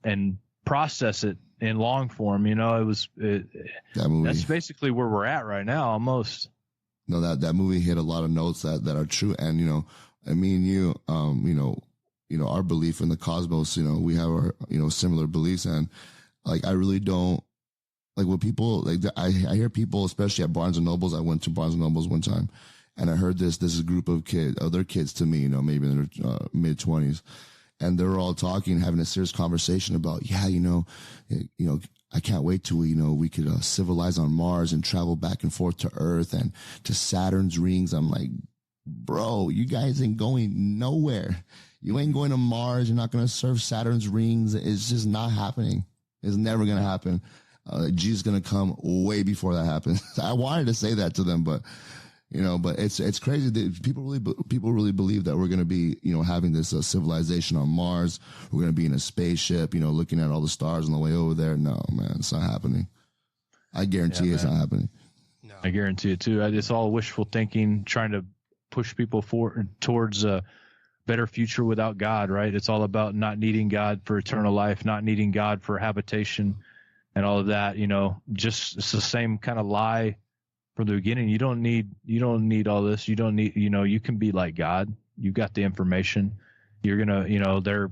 and process it in long form. That's basically where we're at right now, almost. No, that movie hit a lot of notes that are true. And, I mean, you, our belief in the cosmos, we have our, similar beliefs. And like, I really don't, like, what people, like, I hear people, especially at Barnes and Nobles. I went to Barnes and Nobles one time, and I heard this is a group of other kids to me, maybe in their mid 20s. And they were all talking, having a serious conversation about, I can't wait till we could civilize on Mars and travel back and forth to Earth and to Saturn's rings. I'm like, bro, you guys ain't going nowhere. You ain't going to Mars. You're not going to surf Saturn's rings. It's just not happening. It's never going to happen. Jesus is going to come way before that happens. I wanted to say that to them, but it's crazy that people really believe that we're going to be, having this civilization on Mars. We're going to be in a spaceship, looking at all the stars on the way over there. No, man, it's not happening. I guarantee it's not happening. No. I guarantee it too. It's all wishful thinking, trying to push people towards a better future without God, right? It's all about not needing God for eternal life, not needing God for habitation and all of that. Just it's the same kind of lie from the beginning. You don't need all this. You don't need, you can be like God. You got the information. You're going to, they're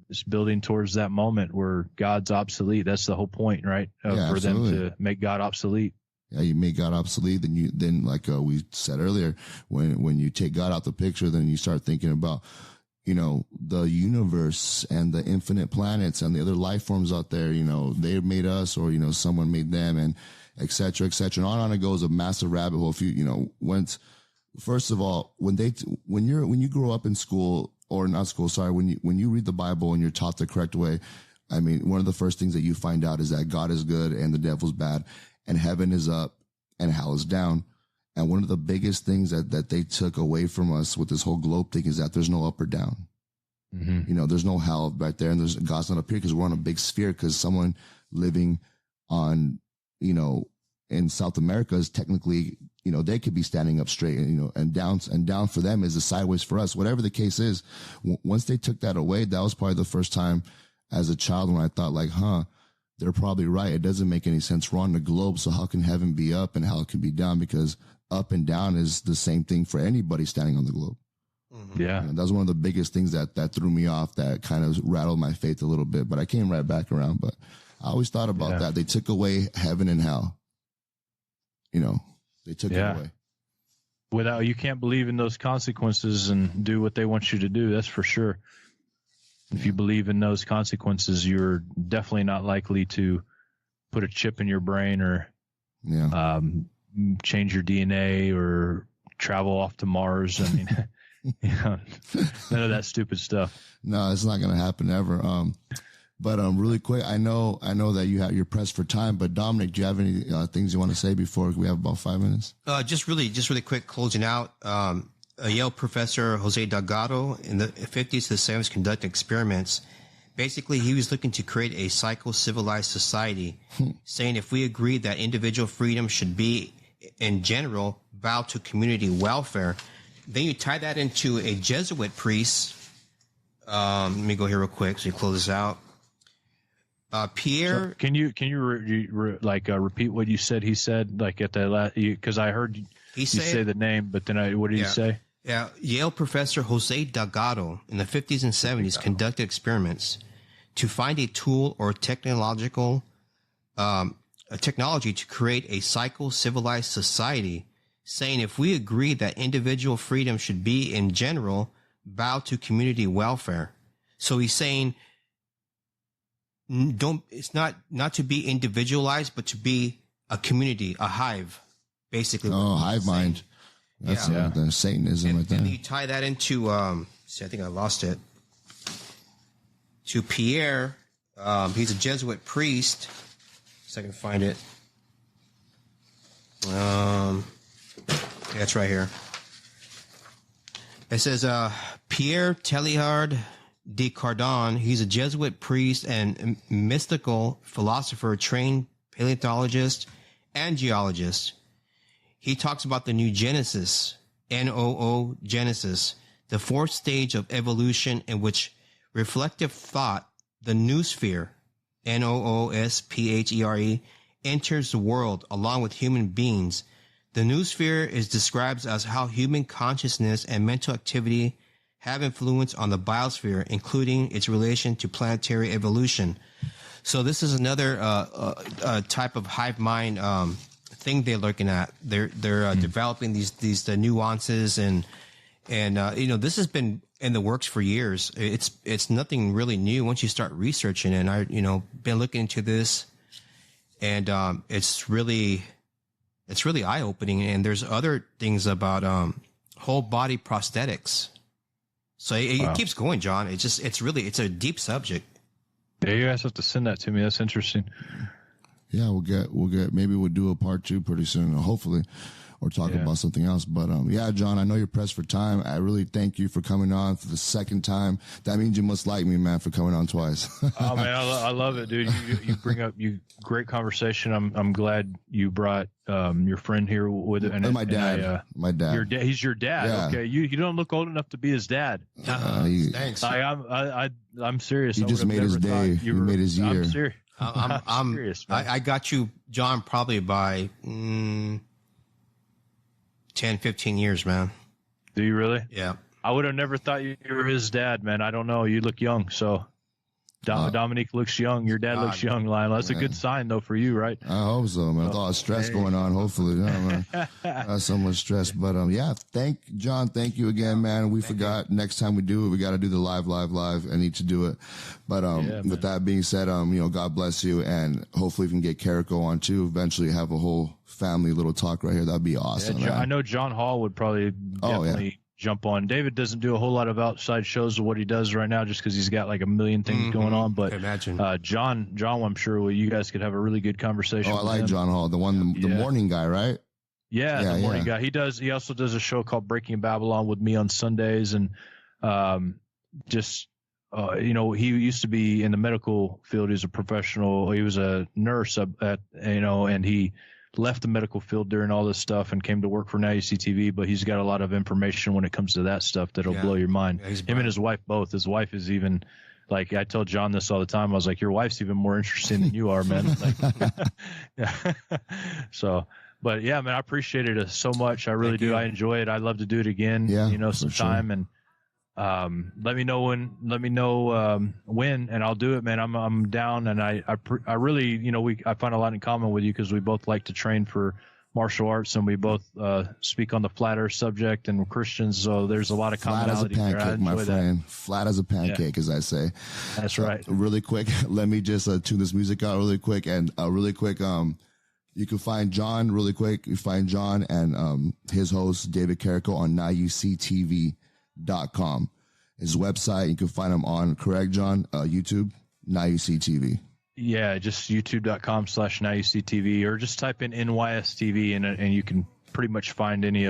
just building towards that moment where God's obsolete. That's the whole point, right? For them to make God obsolete. Yeah, you make God obsolete. Then like we said earlier, when you take God out the picture, then you start thinking about, the universe and the infinite planets and the other life forms out there. They made us, or, someone made them, and et cetera, et cetera. And on it goes, a massive rabbit hole. If you, first of all, when you grow up in school, or not school, sorry, when you read the Bible and you're taught the correct way, I mean, one of the first things that you find out is that God is good and the devil's bad, and heaven is up and hell is down. And one of the biggest things that they took away from us with this whole globe thing is that there's no up or down. Mm-hmm. You know, there's no hell right there, and there's God's not up here because we're on a big sphere. Because someone living on, you know, in South America is technically, you know, they could be standing up straight, and, you know, and down for them is the sideways for us. Whatever the case is, once they took that away, that was probably the first time as a child when I thought like, they're probably right. It doesn't make any sense. We're on the globe, so how can heaven be up and how it can be down? Because up and down is the same thing for anybody standing on the globe. Yeah. You know, that was one of the biggest things that threw me off, that kind of rattled my faith a little bit, but I came right back around. But I always thought about that. They took away heaven and hell. You know, they took it away. You can't believe in those consequences and do what they want you to do. That's for sure. If you believe in those consequences, you're definitely not likely to put a chip in your brain or change your DNA or travel off to Mars. I mean, you know, none of that stupid stuff. No, it's not going to happen ever. But really quick, I know that you're pressed for time. But Dominic, do you have any things you want to say before we have about 5 minutes? Just really quick, closing out. A Yale professor, Jose Delgado, in the 50s to the 70s, conducted experiments. Basically, he was looking to create a psycho-civilized society, saying if we agreed that individual freedom should be, in general, bow to community welfare, then you tie that into a Jesuit priest. Let me go here real quick so you close this out. Pierre, so can you repeat what you said? He said like at the last, because I heard you say the name, but then what did he say? Yeah, Yale professor Jose Delgado in the 50s and 70s conducted experiments to find a tool or technology to create a psycho-civilized society, saying if we agree that individual freedom should be, in general, bow to community welfare. So he's saying it's not to be individualized, but to be a community, a hive, basically. Oh, hive mind. That's the Satanism right there. And you tie that into, I think I lost it. To Pierre, he's a Jesuit priest. So I can find it. It's right here. It says, Pierre Teilhard de Cardon, he's a Jesuit priest and mystical philosopher, trained paleontologist and geologist. He talks about the new Genesis, N-O-O Genesis, the fourth stage of evolution in which reflective thought, the noosphere, N-O-O-S-P-H-E-R-E, enters the world along with human beings. The noosphere is described as how human consciousness and mental activity have influence on the biosphere, including its relation to planetary evolution. So this is another type of hive mind thing they're looking at. They're developing these nuances and you know, this has been in the works for years. It's nothing really new once you start researching it. And I been looking into this, and it's really eye opening. And there's other things about whole body prosthetics. So it keeps going, John. It's a deep subject. Yeah, you guys have to send that to me. That's interesting. Yeah, we'll get, maybe we'll do a part 2 pretty soon, hopefully, or talk about something else. But, John, I know you're pressed for time. I really thank you for coming on for the second time. That means you must like me, man, for coming on twice. Oh man, I love it, dude. You bring up great conversation. I'm glad you brought, your friend here with it. And my dad. My dad. He's your dad. Yeah. Okay. You don't look old enough to be his dad. Thanks. I'm serious. You just made his day. You made his year. I'm serious. I'm serious, man. I got you, John, probably by 10, 15 years, man. Do you really? Yeah. I would have never thought you were his dad, man. I don't know. You look young, so Dominique looks young. Your dad looks young, Lionel. That's a good sign, though, for you, right? I hope so, man. With all the stress going on, hopefully. Not so much stress. But, John, thank you again, man. We forgot next time we do it, we got to do the live. I need to do it. But with that being said, God bless you. And hopefully we can get Carrico on, too. Eventually have a whole family little talk right here. That'd be awesome. Yeah, I know John Hall would probably definitely jump on. David doesn't do a whole lot of outside shows of what he does right now, just because he's got like a million things going on. But John, I'm sure you guys could have a really good conversation. I like him. John Hall, the morning guy, right? Yeah, Yeah, the morning yeah. guy. He also does a show called Breaking Babylon with me on Sundays, and just he used to be in the medical field. He's a professional. He was a nurse and he left the medical field during all this stuff and came to work for Now You See TV. But he's got a lot of information when it comes to that stuff that'll blow your mind. Yeah, he's Him and his wife both. His wife is even. Like I tell John this all the time. I was like, your wife's even more interesting than you are, man. Like, yeah. So, but yeah, man, I appreciate it so much. I really do. I enjoy it. I'd love to do it again, sometime. And let me know when, and I'll do it, man. I'm down. And I really, I find a lot in common with you because we both like to train for martial arts, and we both speak on the flat earth subject, and we're Christians, so there's a lot of commonality there. Flat as a pancake, my friend. Flat as a pancake, as I say. That's right. Really quick, let me just tune this music out really quick, and really quick, you can find John really quick. You find John and his host, David Carrico, on nowuctv.com. His website, you can find him on, correct, John? YouTube, Now You See TV. Yeah, just youtube.com/nowuctv, or just type in NYSTV and you can pretty much find any of